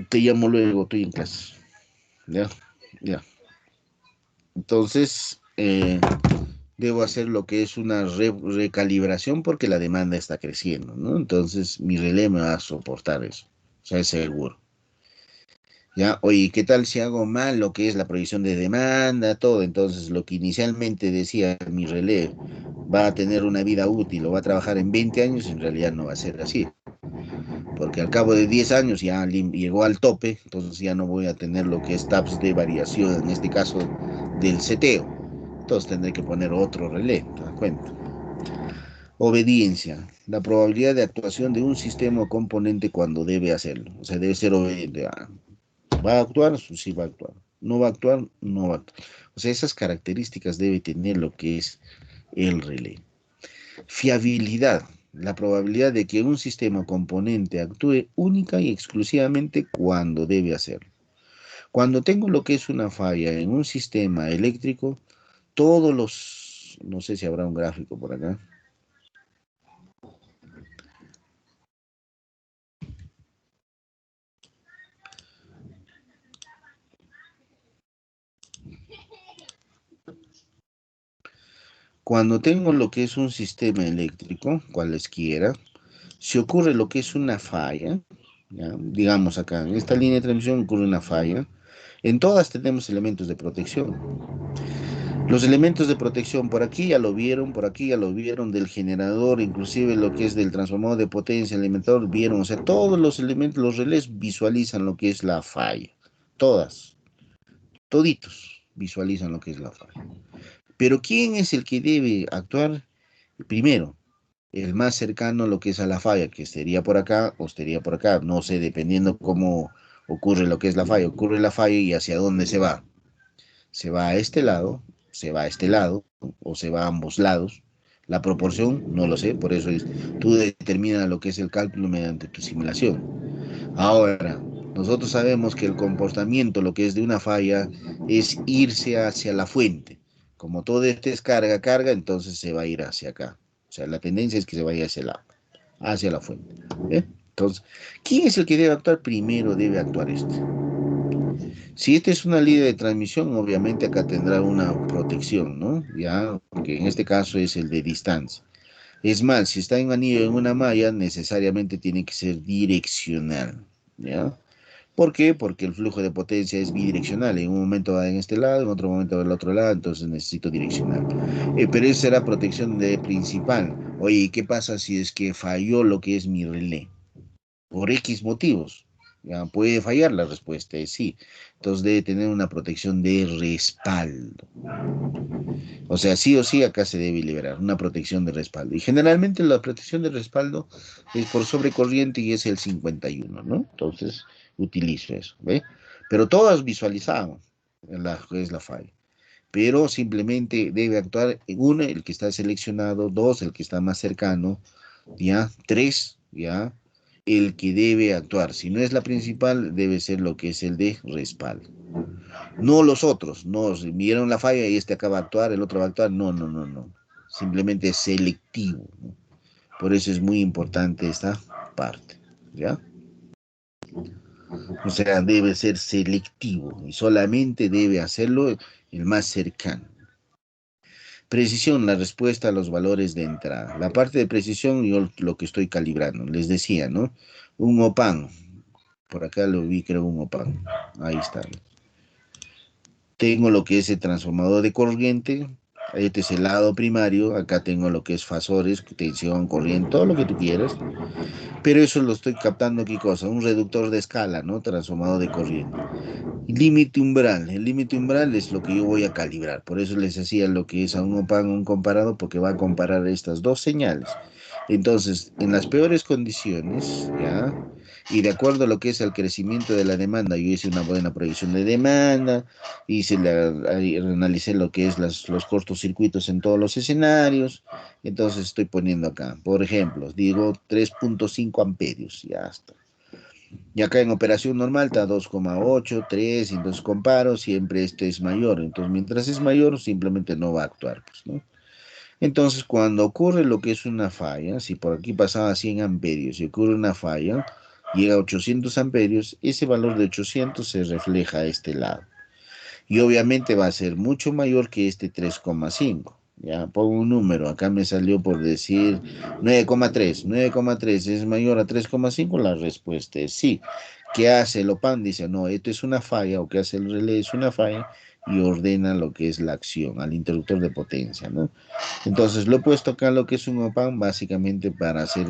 te llamo luego, estoy en clase. ¿Ya? Ya. Entonces, debo hacer lo que es una recalibración porque la demanda está creciendo, ¿no? Entonces mi relé me va a soportar eso, o sea, es seguro. Ya, oye, ¿qué tal si hago mal lo que es la proyección de demanda, todo? Entonces lo que inicialmente decía mi relé va a tener una vida útil o va a trabajar en 20 años, en realidad no va a ser así, porque al cabo de 10 años ya llegó al tope, entonces ya no voy a tener lo que es TAPS de variación, en este caso del seteo. Entonces tendré que poner otro relé, ¿te das cuenta? Obediencia, la probabilidad de actuación de un sistema o componente cuando debe hacerlo. O sea, debe ser obediente. ¿Va a actuar? Sí va a actuar. ¿No va a actuar? No va a actuar. O sea, esas características debe tener lo que es el relé. Fiabilidad, la probabilidad de que un sistema o componente actúe única y exclusivamente cuando debe hacerlo. Cuando tengo lo que es una falla en un sistema eléctrico, todos los, no sé si habrá un gráfico por acá. Cuando tengo lo que es un sistema eléctrico, cualesquiera, si ocurre lo que es una falla, ¿ya? Digamos acá, en esta línea de transmisión ocurre una falla, en todas tenemos elementos de protección. Los elementos de protección por aquí ya lo vieron, por aquí ya lo vieron, del generador, inclusive lo que es del transformador de potencia, alimentador, vieron, o sea, todos los elementos, los relés visualizan lo que es la falla, todas, toditos visualizan lo que es la falla. Pero ¿quién es el que debe actuar primero? El más cercano a lo que es a la falla, que estaría por acá o estaría por acá, no sé, dependiendo cómo ocurre lo que es la falla. Ocurre la falla y hacia dónde se va. Se va a este lado, se va a este lado o se va a ambos lados. La proporción, no lo sé, por eso es, tú determinas lo que es el cálculo mediante tu simulación. Ahora, nosotros sabemos que el comportamiento, lo que es de una falla, es irse hacia la fuente. Como todo este es carga, carga, entonces se va a ir hacia acá. O sea, la tendencia es que se vaya hacia hacia la fuente. ¿Eh? Entonces, ¿quién es el que debe actuar primero? Debe actuar este. Si esta es una línea de transmisión, obviamente acá tendrá una protección, ¿no? Ya, porque en este caso es el de distancia. Es más, si está en anillo en una malla, necesariamente tiene que ser direccional, ¿ya? ¿Por qué? Porque el flujo de potencia es bidireccional. En un momento va en este lado, en otro momento va en el otro lado, entonces necesito direccional. Pero esa será protección de principal. Oye, ¿qué pasa si es que falló lo que es mi relé? por X motivos. Ya puede fallar la respuesta, es sí. Entonces debe tener una protección de respaldo. O sea, sí o sí acá se debe liberar una protección de respaldo. Y generalmente la protección de respaldo es por sobrecorriente y es el 51, ¿no? Entonces utilizo eso, ¿ve? Pero todas visualizamos la, es la falla. Pero simplemente debe actuar en uno, el que está seleccionado, dos, el que está más cercano, ya, tres, ya, el que debe actuar. Si no es la principal, debe ser lo que es el de respaldo. No los otros, no, si vieron la falla y este acaba de actuar, el otro va a actuar, no, no, no, no. Simplemente es selectivo, ¿no? Por eso es muy importante esta parte, ¿ya? O sea, debe ser selectivo y solamente debe hacerlo el más cercano. Precisión, la respuesta a los valores de entrada. La parte de precisión, yo lo que estoy calibrando, les decía, ¿no? Un OPAN, por acá lo vi, creo, un OPAN. Ahí está. Tengo lo que es el transformador de corriente, este es el lado primario, acá tengo lo que es fasores, tensión, corriente, todo lo que tú quieras, pero eso lo estoy captando, ¿qué cosa? Un reductor de escala, ¿no? Transformador de corriente. Límite umbral, el límite umbral es lo que yo voy a calibrar, por eso les decía lo que es a un OPAN, un comparado, porque va a comparar estas dos señales. Entonces, en las peores condiciones, ¿ya? Y de acuerdo a lo que es el crecimiento de la demanda, yo hice una buena proyección de demanda, ahí analicé lo que es los cortocircuitos en todos los escenarios, entonces estoy poniendo acá, por ejemplo, digo 3.5 amperios, ya está. Y acá en operación normal está 2,8, 3, y entonces comparo, siempre este es mayor, entonces mientras es mayor simplemente no va a actuar, pues, ¿no? Entonces, cuando ocurre lo que es una falla, si por aquí pasaba 100 amperios y ocurre una falla, llega a 800 amperios, ese valor de 800 se refleja a este lado. Y obviamente va a ser mucho mayor que este 3,5. Ya, pongo un número, acá me salió por decir 9,3. 9,3 es mayor a 3,5, la respuesta es sí. ¿Qué hace el OPAN? Dice, no, esto es una falla, o qué hace el relé es una falla, y ordena lo que es la acción al interruptor de potencia, ¿no? Entonces lo he puesto acá lo que es un OPAN básicamente para hacer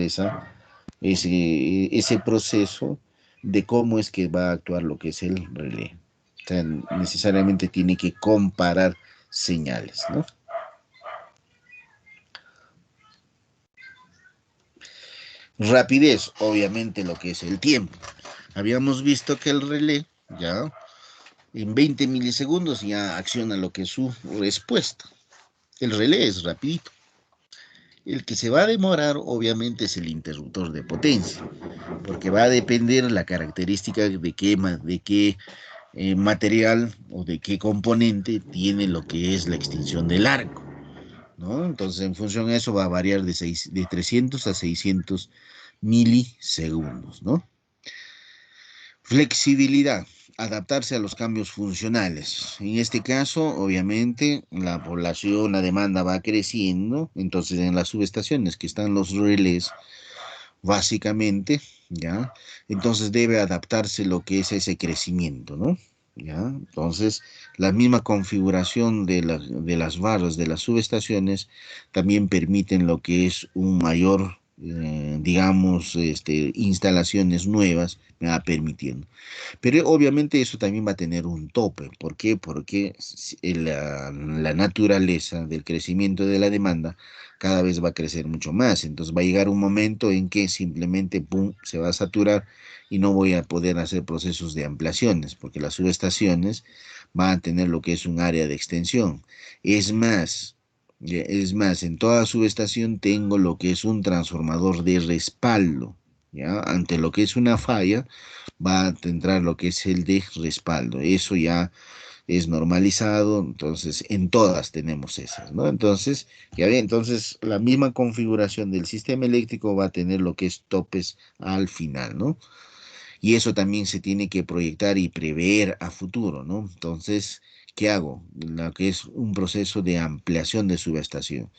ese proceso de cómo es que va a actuar lo que es el relé. O sea, necesariamente tiene que comparar señales, ¿no? Rapidez, obviamente lo que es el tiempo. Habíamos visto que el relé, ya, en 20 milisegundos ya acciona lo que es su respuesta. El relé es rapidito. El que se va a demorar, obviamente, es el interruptor de potencia, porque va a depender la característica de qué material o de qué componente tiene lo que es la extinción del arco, ¿no? Entonces, en función de eso va a variar de 300 a 600 milisegundos, ¿no? Flexibilidad, adaptarse a los cambios funcionales. En este caso, obviamente, la población, la demanda va creciendo, entonces en las subestaciones que están los relés, básicamente, ¿ya? Entonces debe adaptarse lo que es ese crecimiento, ¿no? ¿Ya? Entonces, la misma configuración de las barras de las subestaciones también permiten lo que es un mayor, digamos, instalaciones nuevas, me va permitiendo. Pero obviamente eso también va a tener un tope. ¿Por qué? Porque la naturaleza del crecimiento de la demanda cada vez va a crecer mucho más. Entonces va a llegar un momento en que simplemente, ¡pum!, se va a saturar y no voy a poder hacer procesos de ampliaciones, porque las subestaciones van a tener lo que es un área de extensión. Es más, en toda subestación tengo lo que es un transformador de respaldo, ¿ya? Ante lo que es una falla, va a entrar lo que es el de respaldo. Eso ya es normalizado, entonces en todas tenemos esas, ¿no? Entonces, ya ve, entonces la misma configuración del sistema eléctrico va a tener lo que es topes al final, ¿no? Y eso también se tiene que proyectar y prever a futuro, ¿no? Entonces, ¿qué hago? Lo que es un proceso de ampliación de subestación.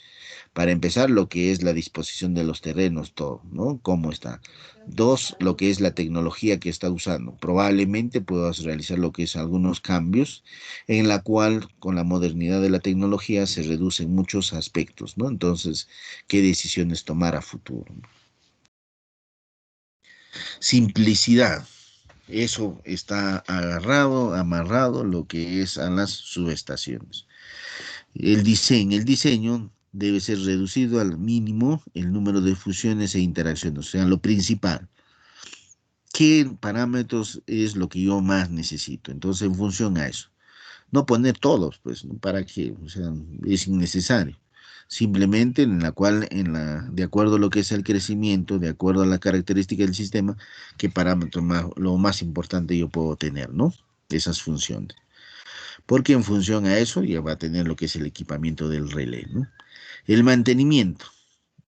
Para empezar, lo que es la disposición de los terrenos, todo, ¿no? ¿Cómo está? Dos, lo que es la tecnología que está usando. Probablemente puedas realizar lo que es algunos cambios en la cual con la modernidad de la tecnología se reducen muchos aspectos, ¿no? Entonces, ¿qué decisiones tomar a futuro? Simplicidad. Eso está amarrado lo que es a las subestaciones. El diseño debe ser reducido al mínimo el número de fusiones e interacciones, o sea, lo principal. ¿Qué parámetros es lo que yo más necesito? Entonces, en función a eso. No poner todos, pues, ¿no? ¿Para qué? O sea, es innecesario. Simplemente de acuerdo a lo que es el crecimiento, de acuerdo a la característica del sistema, qué parámetro lo más importante yo puedo tener, ¿no? Esas funciones. Porque en función a eso ya va a tener lo que es el equipamiento del relé, ¿no? El mantenimiento.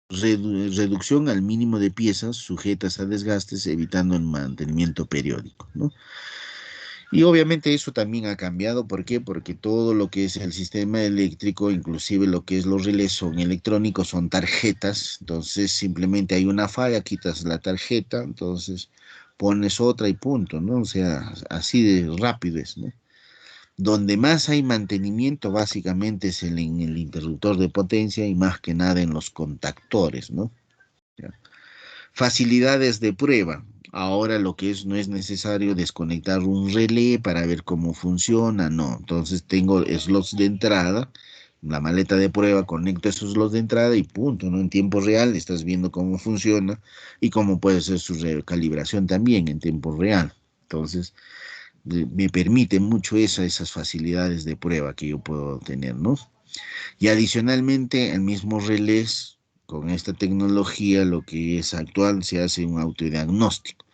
Reducción al mínimo de piezas sujetas a desgastes, evitando el mantenimiento periódico, ¿no? Y obviamente eso también ha cambiado. ¿Por qué? Porque todo lo que es el sistema eléctrico, inclusive lo que es los relés, son electrónicos, son tarjetas. Entonces simplemente hay una falla, quitas la tarjeta, entonces pones otra y punto, ¿no? O sea, así de rápido es, ¿no? Donde más hay mantenimiento básicamente es en el interruptor de potencia y más que nada en los contactores, ¿no? ¿Ya? Facilidades de prueba. Ahora lo que es, no es necesario desconectar un relé para ver cómo funciona, no. Entonces tengo slots de entrada, la maleta de prueba, conecto esos slots de entrada y punto, ¿no? En tiempo real estás viendo cómo funciona y cómo puede ser su recalibración también en tiempo real. Entonces, me permite mucho esas facilidades de prueba que yo puedo tener, ¿no? Y adicionalmente, el mismo relés, con esta tecnología, lo que es actual, se hace un autodiagnóstico.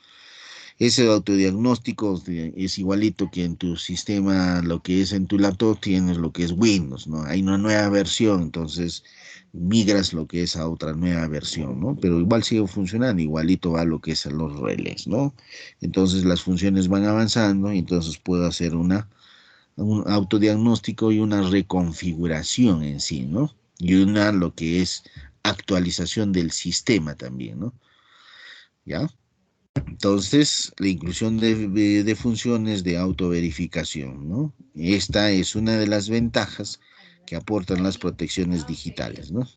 Ese autodiagnóstico es igualito que en tu sistema, lo que es en tu laptop, tienes lo que es Windows, ¿no? Hay una nueva versión, entonces migras lo que es a otra nueva versión, ¿no? Pero igual sigue funcionando, igualito va lo que es a los relés, ¿no? Entonces las funciones van avanzando y entonces puedo hacer un autodiagnóstico y una reconfiguración en sí, ¿no? Y lo que es actualización del sistema también, ¿no? ¿Ya? Entonces, la inclusión de funciones de autoverificación, ¿no? Esta es una de las ventajas que aportan las protecciones digitales, ¿no?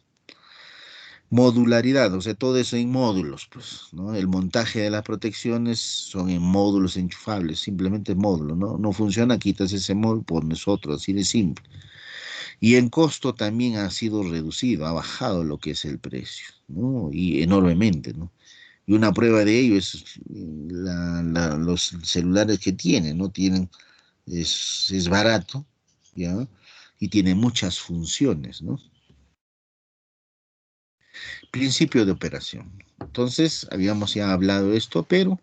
Modularidad, o sea, todo eso en módulos, pues, ¿no? El montaje de las protecciones son en módulos enchufables, simplemente módulo, ¿no? No funciona, quitas ese módulo, pones otro, así de simple. Y en costo también ha sido reducido, ha bajado lo que es el precio, ¿no? Y enormemente, ¿no? Y una prueba de ello es los celulares que tienen, ¿no? Es barato, ¿ya? Y tiene muchas funciones, ¿no? Principio de operación. Entonces, habíamos ya hablado de esto, pero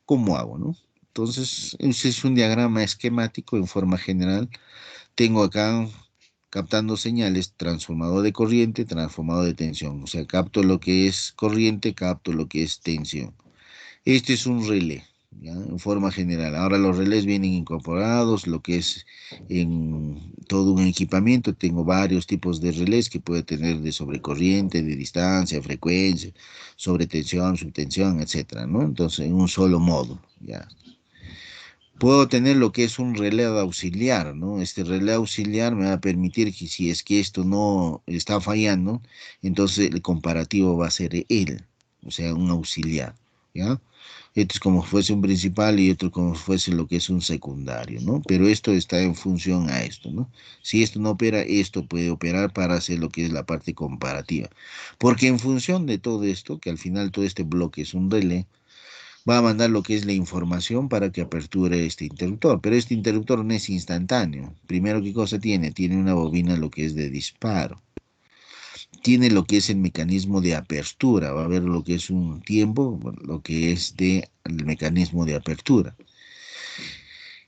¿cómo hago, no? Entonces, ese es un diagrama esquemático en forma general. Tengo acá captando señales, transformador de corriente, transformador de tensión. O sea, capto lo que es corriente, capto lo que es tensión. Este es un relé, ¿ya? En forma general. Ahora los relés vienen incorporados, lo que es en todo un equipamiento. Tengo varios tipos de relés que puede tener de sobrecorriente, de distancia, frecuencia, sobretensión, subtensión, etcétera, ¿no? Entonces, en un solo módulo, ¿ya? Puedo tener lo que es un relé auxiliar, ¿no? Este relé auxiliar me va a permitir que si es que esto no está fallando, entonces el comparativo va a ser él, o sea, un auxiliar, ¿ya? Esto es como si fuese un principal y otro como si fuese lo que es un secundario, ¿no? Pero esto está en función a esto, ¿no? Si esto no opera, esto puede operar para hacer lo que es la parte comparativa. Porque en función de todo esto, que al final todo este bloque es un relé, va a mandar lo que es la información para que aperture este interruptor. Pero este interruptor no es instantáneo. Primero, ¿qué cosa tiene? Tiene una bobina lo que es de disparo. Tiene lo que es el mecanismo de apertura. Va a haber lo que es un tiempo, bueno, lo que es el mecanismo de apertura.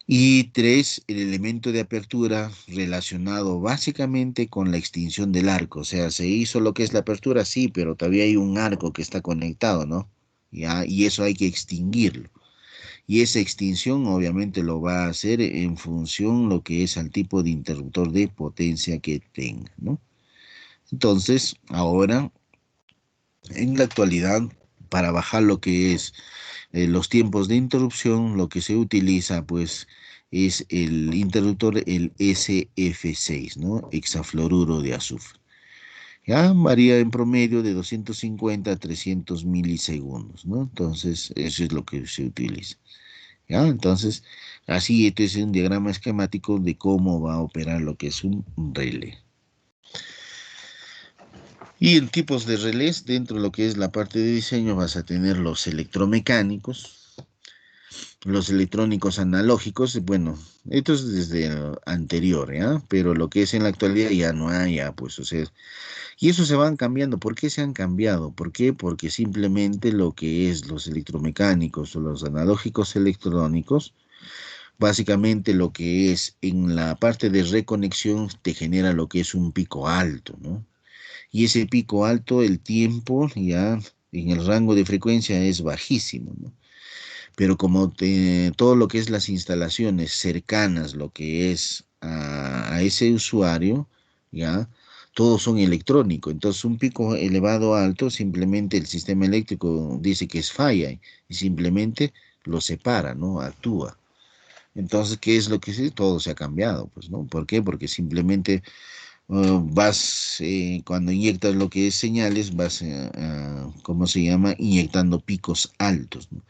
Y tres, el elemento de apertura relacionado básicamente con la extinción del arco. O sea, se hizo lo que es la apertura, sí, pero todavía hay un arco que está conectado, ¿no? ¿Ya? Y eso hay que extinguirlo. Y esa extinción obviamente lo va a hacer en función lo que es al tipo de interruptor de potencia que tenga, ¿no? Entonces, ahora, en la actualidad, para bajar lo que es los tiempos de interrupción, lo que se utiliza, pues, es el interruptor, el SF6, ¿no? Hexafluoruro de azufre. Ya varía en promedio de 250 a 300 milisegundos, ¿no? Entonces, eso es lo que se utiliza. ¿Ya? Entonces, así este es un diagrama esquemático de cómo va a operar lo que es un relé. Y en tipos de relés, dentro de lo que es la parte de diseño, vas a tener los electromecánicos, los electrónicos analógicos, bueno, esto es desde el anterior, ¿ya? Pero lo que es en la actualidad ya no hay, ya, pues, o sea, y eso se van cambiando. ¿Por qué se han cambiado? ¿Por qué? Porque simplemente lo que es los electromecánicos o los analógicos electrónicos, básicamente lo que es en la parte de reconexión te genera lo que es un pico alto, ¿no? Y ese pico alto, el tiempo ya en el rango de frecuencia es bajísimo, ¿no? Pero como todo lo que es las instalaciones cercanas, lo que es a ese usuario, ya, todos son electrónicos. Entonces, un pico elevado alto, simplemente el sistema eléctrico dice que es falla y simplemente lo separa, ¿no? Actúa. Entonces, ¿qué es lo que sí? Todo se ha cambiado, pues, ¿no? ¿Por qué? Porque simplemente cuando inyectas lo que es señales, vas, ¿cómo se llama? Inyectando picos altos, ¿no?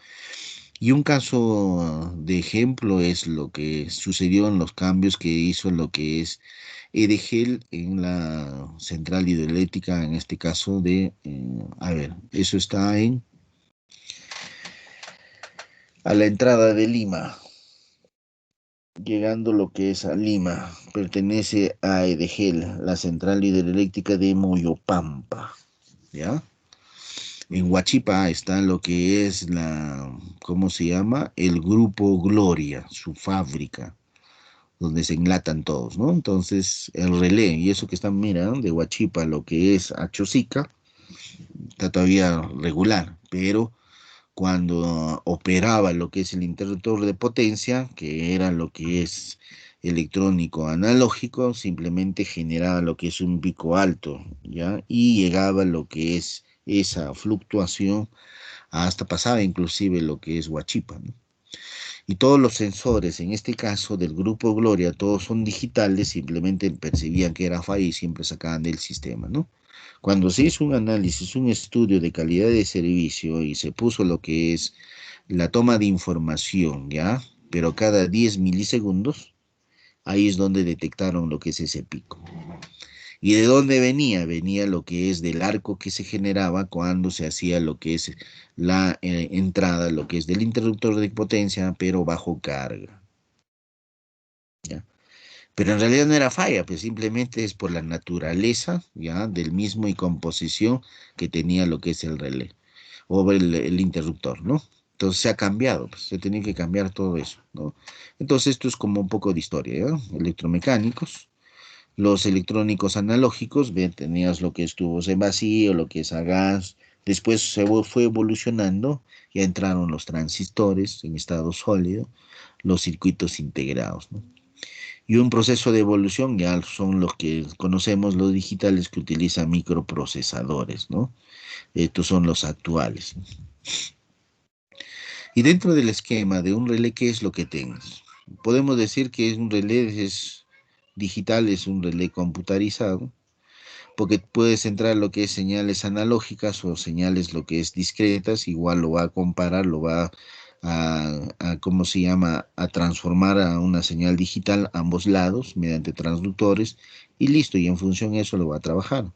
Y un caso de ejemplo es lo que sucedió en los cambios que hizo lo que es Edegel en la central hidroeléctrica, en este caso a ver, eso está a la entrada de Lima, llegando lo que es a Lima, pertenece a Edegel, la central hidroeléctrica de Moyopampa, ¿ya? En Huachipa está lo que es ¿cómo se llama? El Grupo Gloria, su fábrica, donde se enlatan todos, ¿no? Entonces, el relé, y eso que están mirando de Huachipa, lo que es a Chosica, está todavía regular, pero cuando operaba lo que es el interruptor de potencia, que era lo que es electrónico analógico, simplemente generaba lo que es un pico alto, ¿ya? Y llegaba lo que es esa fluctuación hasta pasaba inclusive lo que es Huachipa, ¿no? Y todos los sensores, en este caso del grupo Gloria, todos son digitales, simplemente percibían que era falla y siempre sacaban del sistema, ¿no? Cuando se hizo un análisis, un estudio de calidad de servicio y se puso lo que es la toma de información, ¿ya? Pero cada 10 milisegundos, ahí es donde detectaron lo que es ese pico. ¿Y de dónde venía? Venía lo que es del arco que se generaba cuando se hacía lo que es la entrada, lo que es del interruptor de potencia, pero bajo carga, ¿ya? Pero en realidad no era falla, pues simplemente es por la naturaleza, ¿ya? Del mismo y composición que tenía lo que es el relé o el interruptor, ¿no? Entonces se ha cambiado, pues se tenía que cambiar todo eso, ¿no? Entonces esto es como un poco de historia, ¿ya? Electromecánicos. Los electrónicos analógicos, bien, tenías lo que es tubos en vacío, lo que es a gas, después fue evolucionando, ya entraron los transistores en estado sólido, los circuitos integrados, ¿no? Y un proceso de evolución ya son los que conocemos, los digitales que utilizan microprocesadores, ¿no? Estos son los actuales. Y dentro del esquema de un relé, ¿qué es lo que tienes? Podemos decir que un relé es digital, es un relé computarizado, porque puedes entrar lo que es señales analógicas o señales lo que es discretas, igual lo va a comparar, lo va ¿cómo se llama?, a transformar a una señal digital a ambos lados mediante transductores y listo, y en función de eso lo va a trabajar.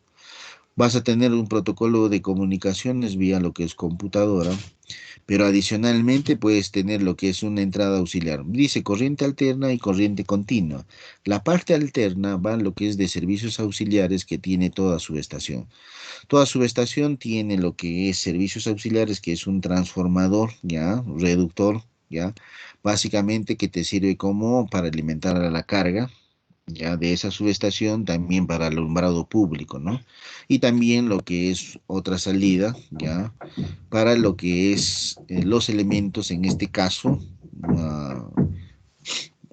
Vas a tener un protocolo de comunicaciones vía lo que es computadora, pero adicionalmente puedes tener lo que es una entrada auxiliar. Dice corriente alterna y corriente continua. La parte alterna va en lo que es de servicios auxiliares que tiene toda subestación. Toda subestación tiene lo que es servicios auxiliares, que es un transformador, ¿ya? Reductor, ¿ya? Básicamente que te sirve como para alimentar a la carga, ya de esa subestación, también para el alumbrado público, ¿no? Y también lo que es otra salida, ya para lo que es los elementos, en este caso, uh,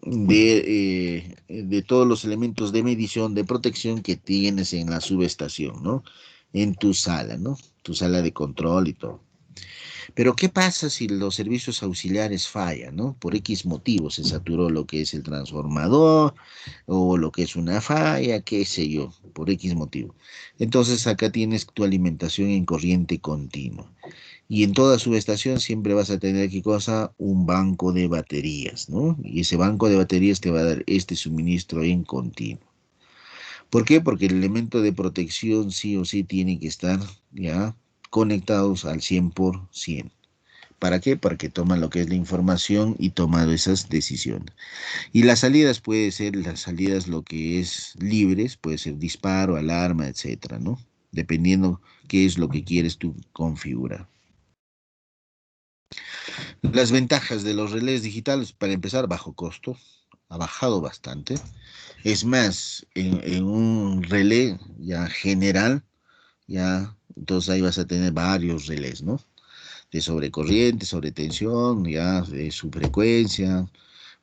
de todos los elementos de medición, de protección que tienes en la subestación, ¿no? En tu sala, ¿no? Tu sala de control y todo. Pero ¿qué pasa si los servicios auxiliares fallan, ¿no? Por X motivo se saturó lo que es el transformador o lo que es una falla, qué sé yo, por X motivo. Entonces acá tienes tu alimentación en corriente continua. Y en toda subestación siempre vas a tener, ¿qué cosa? Un banco de baterías, ¿no? Y ese banco de baterías te va a dar este suministro en continuo. ¿Por qué? Porque el elemento de protección sí o sí tiene que estar ya conectados al 100%. ¿Para qué? Para que toman lo que es la información y toman esas decisiones. Y las salidas puede ser las salidas lo que es libres, puede ser disparo, alarma, etcétera, ¿no? Dependiendo qué es lo que quieres tú configurar. Las ventajas de los relés digitales, para empezar, bajo costo, ha bajado bastante. Es más, en un relé ya general, ya, entonces ahí vas a tener varios relés, ¿no? De sobrecorriente, sobretensión, ya, de su frecuencia,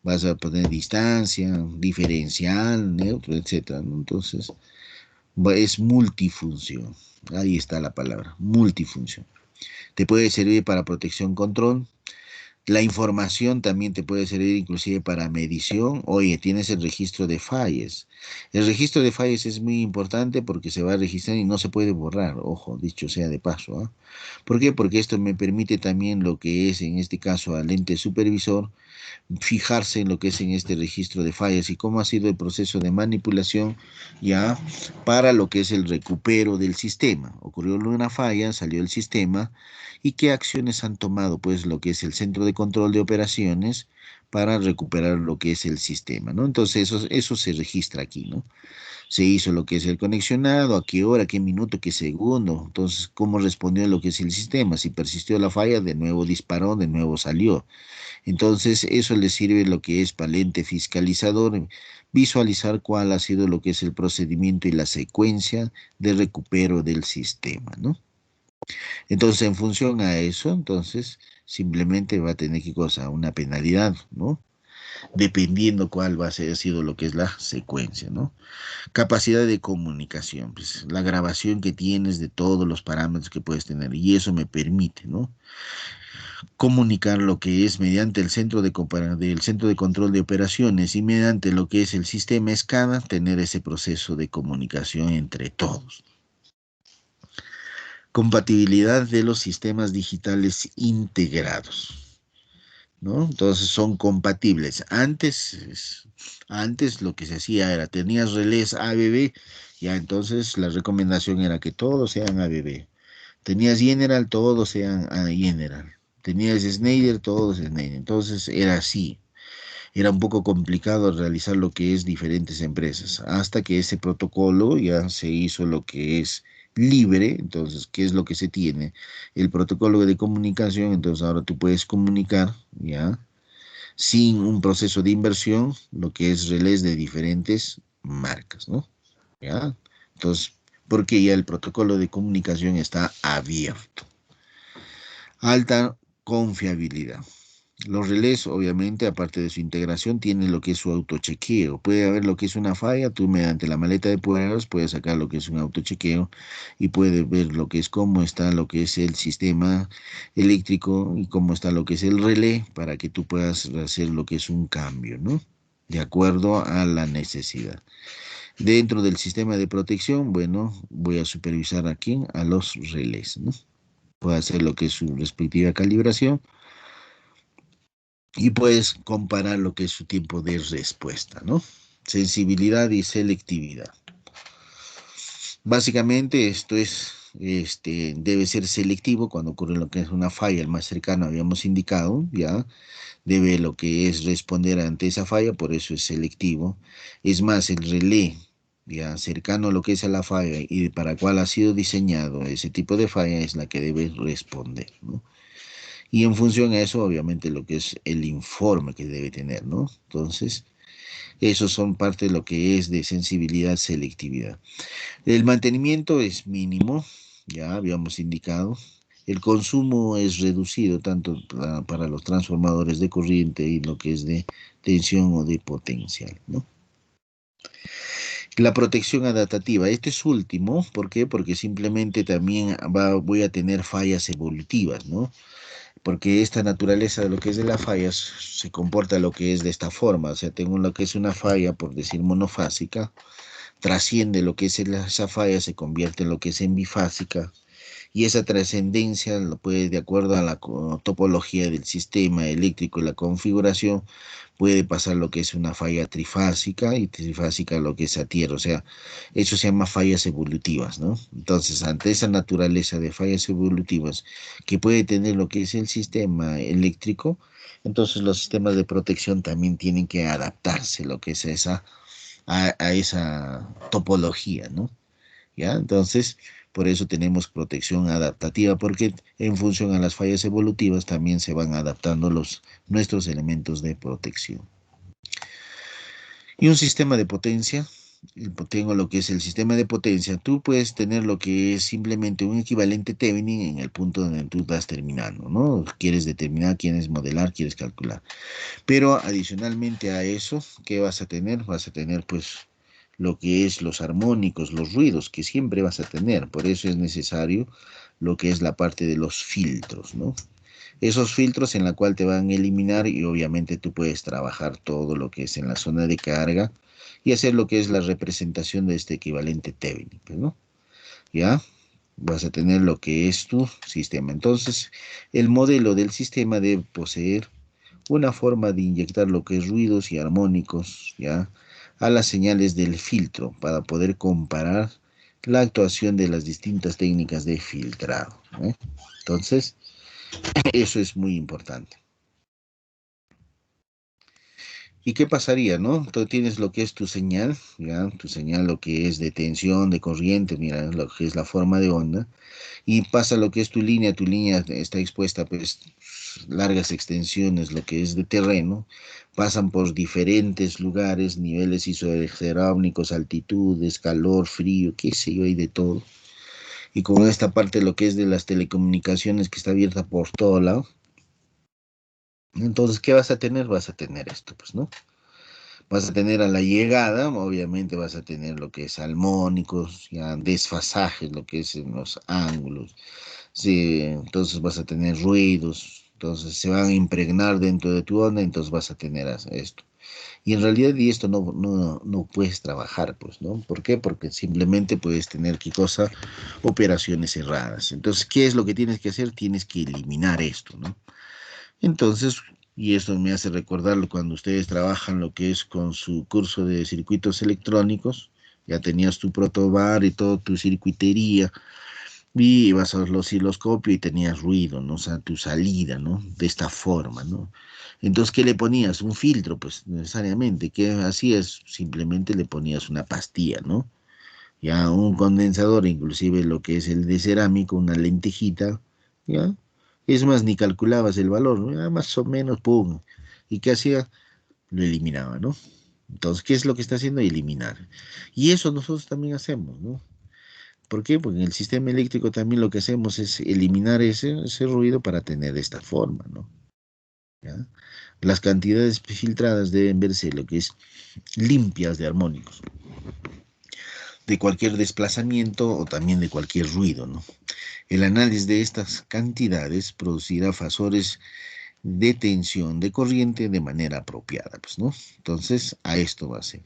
vas a poner distancia, diferencial, neutro, etcétera, ¿no? Entonces, es multifunción. Ahí está la palabra, multifunción. Te puede servir para protección control. La información también te puede servir inclusive para medición. Oye, tienes el registro de fallas. El registro de fallas es muy importante porque se va a registrar y no se puede borrar. Ojo, dicho sea de paso, ¿ah? ¿Por qué? Porque esto me permite también lo que es, en este caso, al ente supervisor, fijarse en lo que es en este registro de fallas y cómo ha sido el proceso de manipulación ya para lo que es el recupero del sistema. Ocurrió una falla, salió el sistema y qué acciones han tomado pues lo que es el centro de control de operaciones para recuperar lo que es el sistema, ¿no? Entonces eso se registra aquí, ¿no? Se hizo lo que es el conexionado, a qué hora, qué minuto, qué segundo, entonces cómo respondió lo que es el sistema, si persistió la falla, de nuevo disparó, de nuevo salió. Entonces, eso le sirve lo que es para el ente fiscalizador, visualizar cuál ha sido lo que es el procedimiento y la secuencia de recupero del sistema, ¿no? Entonces, en función a eso, entonces, simplemente va a tener que cosa, una penalidad, ¿no? Dependiendo cuál va a ser, ha sido lo que es la secuencia, ¿no? Capacidad de comunicación, pues la grabación que tienes de todos los parámetros que puedes tener, y eso me permite, ¿no? Comunicar lo que es mediante el del centro de control de operaciones y mediante lo que es el sistema SCADA, tener ese proceso de comunicación entre todos. Compatibilidad de los sistemas digitales integrados, ¿no? Entonces son compatibles. Antes lo que se hacía era, tenías relés ABB, ya entonces la recomendación era que todos sean ABB. Tenías General, todos sean General. Tenías Schneider, todos Schneider. Entonces era así. Era un poco complicado realizar lo que es diferentes empresas. Hasta que ese protocolo ya se hizo lo que es libre. Entonces, ¿qué es lo que se tiene? El protocolo de comunicación. Entonces ahora tú puedes comunicar, ¿ya? Sin un proceso de inversión, lo que es relés de diferentes marcas, ¿no? ¿Ya? Entonces, porque ya el protocolo de comunicación está abierto. Alta confiabilidad. Los relés, obviamente, aparte de su integración, tienen lo que es su autochequeo. Puede haber lo que es una falla, tú mediante la maleta de pruebas puedes sacar lo que es un autochequeo y puedes ver lo que es cómo está lo que es el sistema eléctrico y cómo está lo que es el relé para que tú puedas hacer lo que es un cambio, ¿no? De acuerdo a la necesidad. Dentro del sistema de protección, bueno, voy a supervisar aquí a los relés, ¿no? Puedo hacer lo que es su respectiva calibración y puedes comparar lo que es su tiempo de respuesta, ¿no? Sensibilidad y selectividad. Básicamente esto es, debe ser selectivo cuando ocurre lo que es una falla, el más cercano habíamos indicado, ¿ya? Debe lo que es responder ante esa falla, por eso es selectivo. Es más, el relé, ya cercano a lo que es a la falla y para cuál ha sido diseñado ese tipo de falla es la que debe responder, ¿no? Y en función a eso, obviamente, lo que es el informe que debe tener, ¿no? Entonces, esos son parte de lo que es de sensibilidad, selectividad. El mantenimiento es mínimo, ya habíamos indicado. El consumo es reducido tanto para los transformadores de corriente y lo que es de tensión o de potencial, ¿no? La protección adaptativa, este es último, ¿por qué? Porque simplemente también voy a tener fallas evolutivas, ¿no? porque esta naturaleza de lo que es de la falla se comporta lo que es de esta forma, o sea, tengo lo que es una falla, por decir monofásica, trasciende lo que es esa falla, se convierte en lo que es en bifásica, y esa trascendencia lo puede, de acuerdo a la topología del sistema eléctrico y la configuración, puede pasar lo que es una falla trifásica y trifásica lo que es a tierra, o sea, eso se llama fallas evolutivas, ¿no? Entonces, ante esa naturaleza de fallas evolutivas que puede tener lo que es el sistema eléctrico, entonces los sistemas de protección también tienen que adaptarse lo que es a esa topología, ¿no? ¿Ya? Entonces, por eso tenemos protección adaptativa, porque en función a las fallas evolutivas también se van adaptando nuestros elementos de protección. Y un sistema de potencia, tengo lo que es el sistema de potencia, tú puedes tener lo que es simplemente un equivalente Thevenin en el punto donde tú estás terminando, ¿no? Quieres determinar, quieres modelar, quieres calcular. Pero adicionalmente a eso, ¿qué vas a tener? Vas a tener pues lo que es los armónicos, los ruidos que siempre vas a tener. Por eso es necesario lo que es la parte de los filtros, ¿no? Esos filtros en la cual te van a eliminar y obviamente tú puedes trabajar todo lo que es en la zona de carga y hacer lo que es la representación de este equivalente Thevenin, pues, ¿no? ¿Ya? Vas a tener lo que es tu sistema. Entonces, el modelo del sistema debe poseer una forma de inyectar lo que es ruidos y armónicos, ¿ya? A las señales del filtro para poder comparar la actuación de las distintas técnicas de filtrado, ¿eh? Entonces, eso es muy importante. ¿Y qué pasaría, no? Tú tienes lo que es tu señal, ¿ya? Tu señal, lo que es de tensión, de corriente, mira, lo que es la forma de onda, y pasa lo que es tu línea está expuesta pues largas extensiones, lo que es de terreno, pasan por diferentes lugares, niveles isoestereónicos, altitudes, calor, frío, qué sé yo, hay de todo. Y con esta parte lo que es de las telecomunicaciones que está abierta por todo lado, entonces, ¿qué vas a tener? Vas a tener esto, pues, ¿no? Vas a tener a la llegada, obviamente vas a tener lo que es armónicos, ya desfasajes, lo que es en los ángulos. Sí, entonces vas a tener ruidos, entonces se van a impregnar dentro de tu onda, entonces vas a tener esto. Y en realidad y esto no puedes trabajar, pues, ¿no? ¿Por qué? Porque simplemente puedes tener, ¿qué cosa? Operaciones erradas. Entonces, ¿qué es lo que tienes que hacer? Tienes que eliminar esto, ¿no? Entonces, y esto me hace recordarlo cuando ustedes trabajan lo que es con su curso de circuitos electrónicos, ya tenías tu protobar y toda tu circuitería, y ibas a los osciloscopios y tenías ruido, ¿no? O sea, tu salida, ¿no? De esta forma, ¿no? Entonces, ¿qué le ponías? Un filtro, pues, necesariamente. ¿Qué hacías? Simplemente le ponías una pastilla, ¿no? Ya un condensador, inclusive lo que es el de cerámico, una lentejita, ¿ya? Es más, ni calculabas el valor, ¿no? Ya más o menos, pum. ¿Y qué hacía? Lo eliminaba, ¿no? Entonces, ¿qué es lo que está haciendo? Eliminar. Y eso nosotros también hacemos, ¿no? ¿Por qué? Porque en el sistema eléctrico también lo que hacemos es eliminar ese ruido para tener esta forma, ¿no? ¿Ya? Las cantidades filtradas deben verse lo que es limpias de armónicos, de cualquier desplazamiento o también de cualquier ruido, ¿no? El análisis de estas cantidades producirá fasores de tensión de corriente de manera apropiada, pues, ¿no? Entonces, a esto va a ser.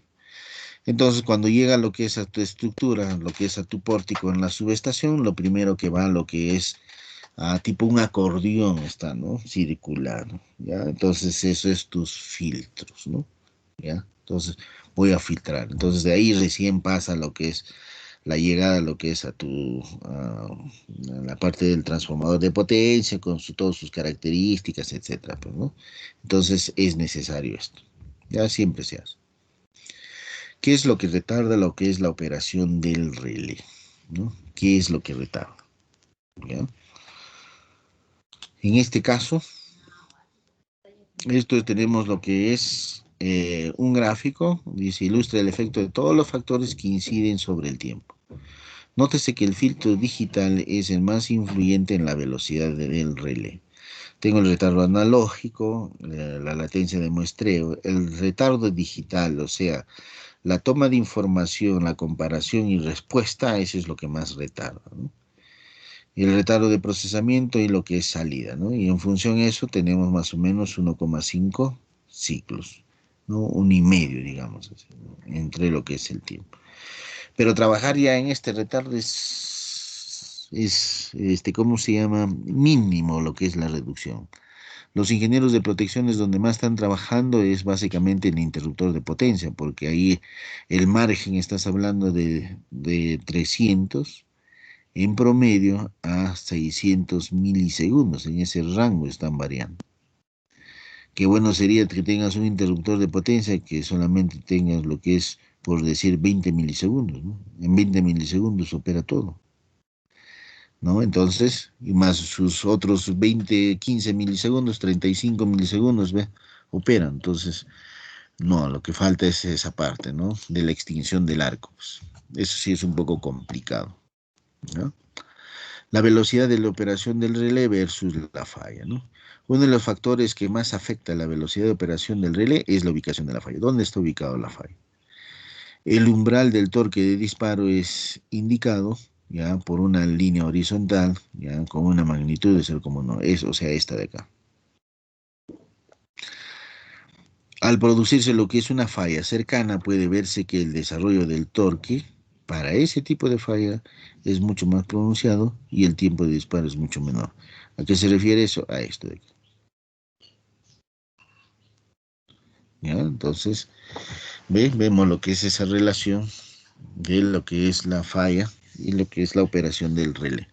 Entonces, cuando llega lo que es a tu estructura, lo que es a tu pórtico en la subestación, lo primero que va a lo que es tipo un acordeón está, ¿no? Circular, ¿ya? Entonces, eso es tus filtros, ¿no? ¿Ya? Entonces, voy a filtrar. Entonces, de ahí recién pasa lo que es la llegada, lo que es a la parte del transformador de potencia, con todas sus características, etcétera, pues, ¿no? Entonces, es necesario esto. Ya siempre se hace. ¿Qué es lo que retarda lo que es la operación del relé? ¿No? ¿Qué es lo que retarda? ¿Ya? En este caso, esto tenemos lo que es un gráfico, dice, ilustra el efecto de todos los factores que inciden sobre el tiempo. Nótese que el filtro digital es el más influyente en la velocidad del relé. Tengo el retardo analógico, la latencia de muestreo, el retardo digital, o sea, la toma de información, la comparación y respuesta, eso es lo que más retarda, ¿no? el retardo de procesamiento y lo que es salida, ¿no? Y en función de eso tenemos más o menos 1,5 ciclos, ¿no? 1,5, digamos, así, ¿no? Entre lo que es el tiempo. Pero trabajar ya en este retardo ¿cómo se llama? Mínimo lo que es la reducción. Los ingenieros de protección es donde más están trabajando es básicamente el interruptor de potencia, porque ahí el margen, estás hablando de 300 en promedio a 600 milisegundos, en ese rango están variando. Qué bueno sería que tengas un interruptor de potencia que solamente tengas lo que es, por decir, 20 milisegundos, ¿no? En 20 milisegundos opera todo, ¿no? Entonces, y más sus otros 20, 15 milisegundos, 35 milisegundos, ¿ve? Operan. Entonces, no, lo que falta es esa parte, ¿no? De la extinción del arco, pues. Eso sí es un poco complicado, ¿no? La velocidad de la operación del relé versus la falla, ¿no? Uno de los factores que más afecta la velocidad de operación del relé es la ubicación de la falla. ¿Dónde está ubicado la falla? El umbral del torque de disparo es indicado ya por una línea horizontal ya con una magnitud de 0,1, o sea, esta de acá. Al producirse lo que es una falla cercana, puede verse que el desarrollo del torque para ese tipo de falla es mucho más pronunciado y el tiempo de disparo es mucho menor. ¿A qué se refiere eso? A esto de aquí. ¿Ya? Entonces, vemos lo que es esa relación de lo que es la falla y lo que es la operación del relé.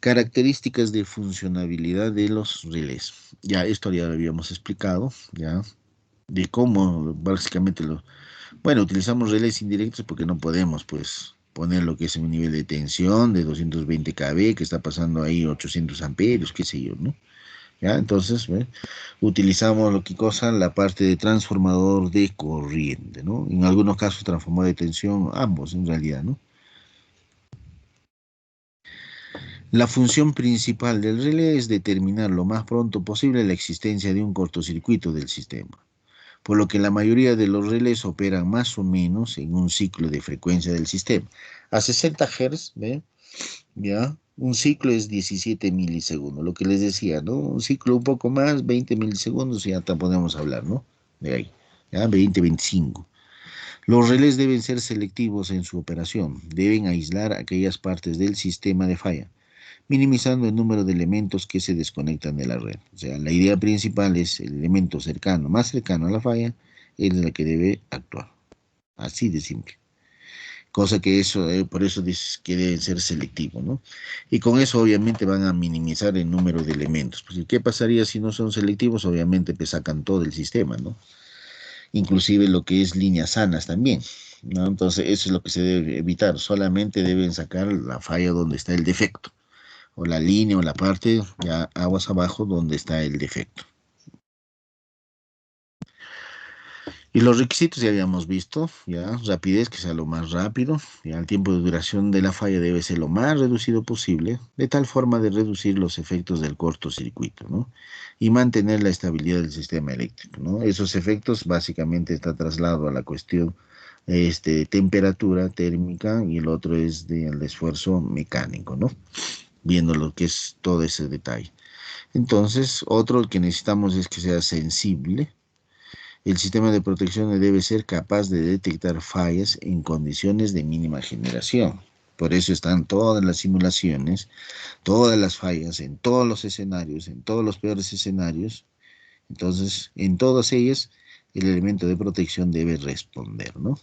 Características de funcionabilidad de los relés. Ya esto ya lo habíamos explicado, ya, de cómo básicamente bueno, utilizamos relés indirectos porque no podemos, pues, poner lo que es un nivel de tensión de 220 kV, que está pasando ahí 800 amperios, qué sé yo, ¿no? Ya, entonces, utilizamos lo que cosa, la parte de transformador de corriente, ¿no? En algunos casos transformador de tensión, ambos en realidad, ¿no? La función principal del relé es determinar lo más pronto posible la existencia de un cortocircuito del sistema, por lo que la mayoría de los relés operan más o menos en un ciclo de frecuencia del sistema. A 60 Hz, ¿ve? ¿Ya? Un ciclo es 17 milisegundos, lo que les decía, ¿no? Un ciclo un poco más, 20 milisegundos, y ya te podemos hablar, ¿no? De ahí, ¿ya? 20, 25. Los relés deben ser selectivos en su operación, deben aislar aquellas partes del sistema de falla, minimizando el número de elementos que se desconectan de la red. O sea, la idea principal es el elemento cercano, más cercano a la falla, es la que debe actuar. Así de simple. Cosa que eso, por eso dices que deben ser selectivos, ¿no? Y con eso obviamente van a minimizar el número de elementos. Pues, ¿qué pasaría si no son selectivos? Obviamente pues sacan todo el sistema, ¿no? Inclusive lo que es líneas sanas también, ¿no? Entonces eso es lo que se debe evitar. Solamente deben sacar la falla donde está el defecto, o la línea o la parte ya aguas abajo donde está el defecto. Y los requisitos ya habíamos visto, ya, rapidez, que sea lo más rápido, ya el tiempo de duración de la falla debe ser lo más reducido posible, de tal forma de reducir los efectos del cortocircuito, ¿no? Y mantener la estabilidad del sistema eléctrico, ¿no? Esos efectos básicamente está traslado a la cuestión, temperatura térmica y el otro es del esfuerzo mecánico, ¿no? Viendo lo que es todo ese detalle. Entonces, otro que necesitamos es que sea sensible. El sistema de protección debe ser capaz de detectar fallas en condiciones de mínima generación. Por eso están todas las simulaciones, todas las fallas en todos los escenarios, en todos los peores escenarios. Entonces, en todas ellas, el elemento de protección debe responder, ¿no?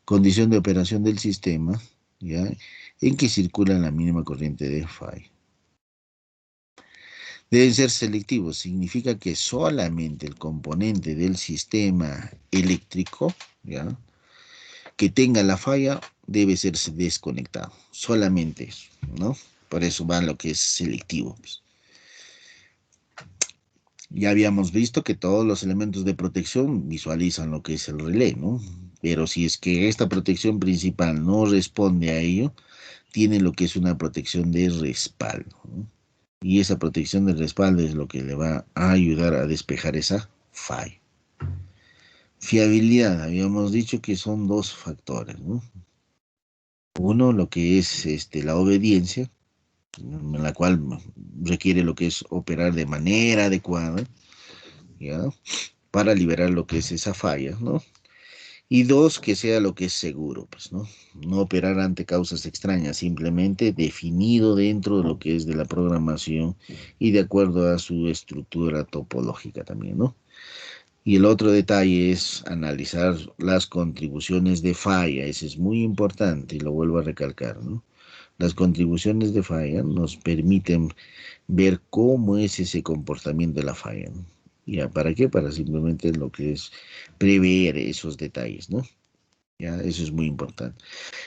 Condición de operación del sistema, ¿ya? En que circula la mínima corriente de falla. Deben ser selectivos, significa que solamente el componente del sistema eléctrico, ¿ya? Que tenga la falla debe ser desconectado, solamente eso, ¿no? Por eso va lo que es selectivo, pues. Ya habíamos visto que todos los elementos de protección visualizan lo que es el relé, ¿no? Pero si es que esta protección principal no responde a ello, tiene lo que es una protección de respaldo, ¿no? Y esa protección de respaldo es lo que le va a ayudar a despejar esa falla. Fiabilidad, habíamos dicho que son dos factores, ¿no? Uno, lo que es la obediencia, en la cual requiere lo que es operar de manera adecuada, ¿ya? Para liberar lo que es esa falla, ¿no? Y dos, que sea lo que es seguro, pues, ¿no? No operar ante causas extrañas, simplemente definido dentro de lo que es de la programación y de acuerdo a su estructura topológica también, ¿no? Y el otro detalle es analizar las contribuciones de falla, ese es muy importante y lo vuelvo a recalcar, ¿no? Las contribuciones de falla nos permiten ver cómo es ese comportamiento de la falla, ¿no? ¿Ya para qué? Para simplemente lo que es prever esos detalles, ¿no? Ya, eso es muy importante.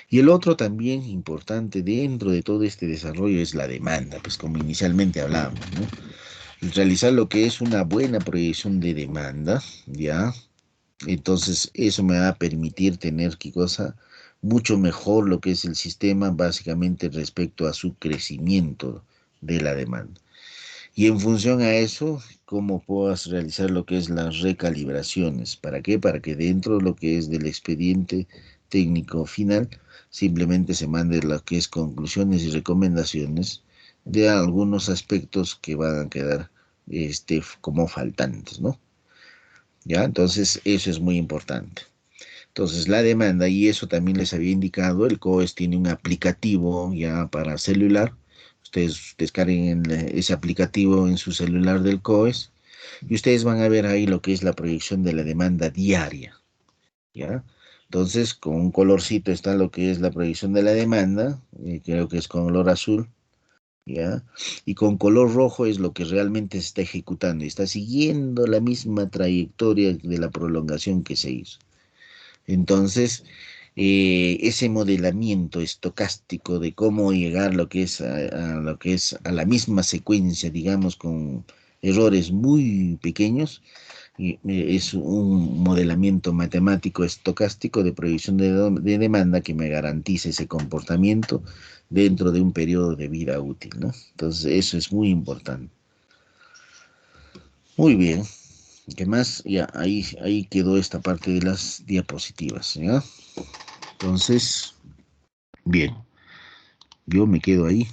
Y el otro también importante dentro de todo este desarrollo es la demanda, pues como inicialmente hablábamos, ¿no? Realizar lo que es una buena proyección de demanda, ¿ya? Entonces eso me va a permitir tener, ¿qué cosa? Mucho mejor lo que es el sistema, básicamente respecto a su crecimiento de la demanda. Y en función a eso, cómo puedas realizar lo que es las recalibraciones. ¿Para qué? Para que dentro de lo que es del expediente técnico final, simplemente se mande lo que es conclusiones y recomendaciones de algunos aspectos que van a quedar como faltantes, ¿no? ¿Ya? Entonces, eso es muy importante. Entonces, la demanda, y eso también les había indicado, el COES tiene un aplicativo ya para celular. Ustedes descarguen ese aplicativo en su celular del COES y ustedes van a ver ahí lo que es la proyección de la demanda diaria, ¿ya? Entonces, con un colorcito está lo que es la proyección de la demanda, creo que es con color azul, ¿ya? Y con color rojo es lo que realmente se está ejecutando y está siguiendo la misma trayectoria de la prolongación que se hizo. Entonces, ese modelamiento estocástico de cómo llegar lo que es a lo que es a la misma secuencia, digamos, con errores muy pequeños, es un modelamiento matemático estocástico de previsión de demanda que me garantiza ese comportamiento dentro de un periodo de vida útil, ¿no? Entonces, eso es muy importante. Muy bien. ¿Qué más? Ya, ahí quedó esta parte de las diapositivas, ¿ya? Entonces, bien, yo me quedo ahí,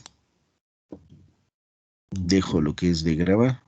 dejo lo que es de grabar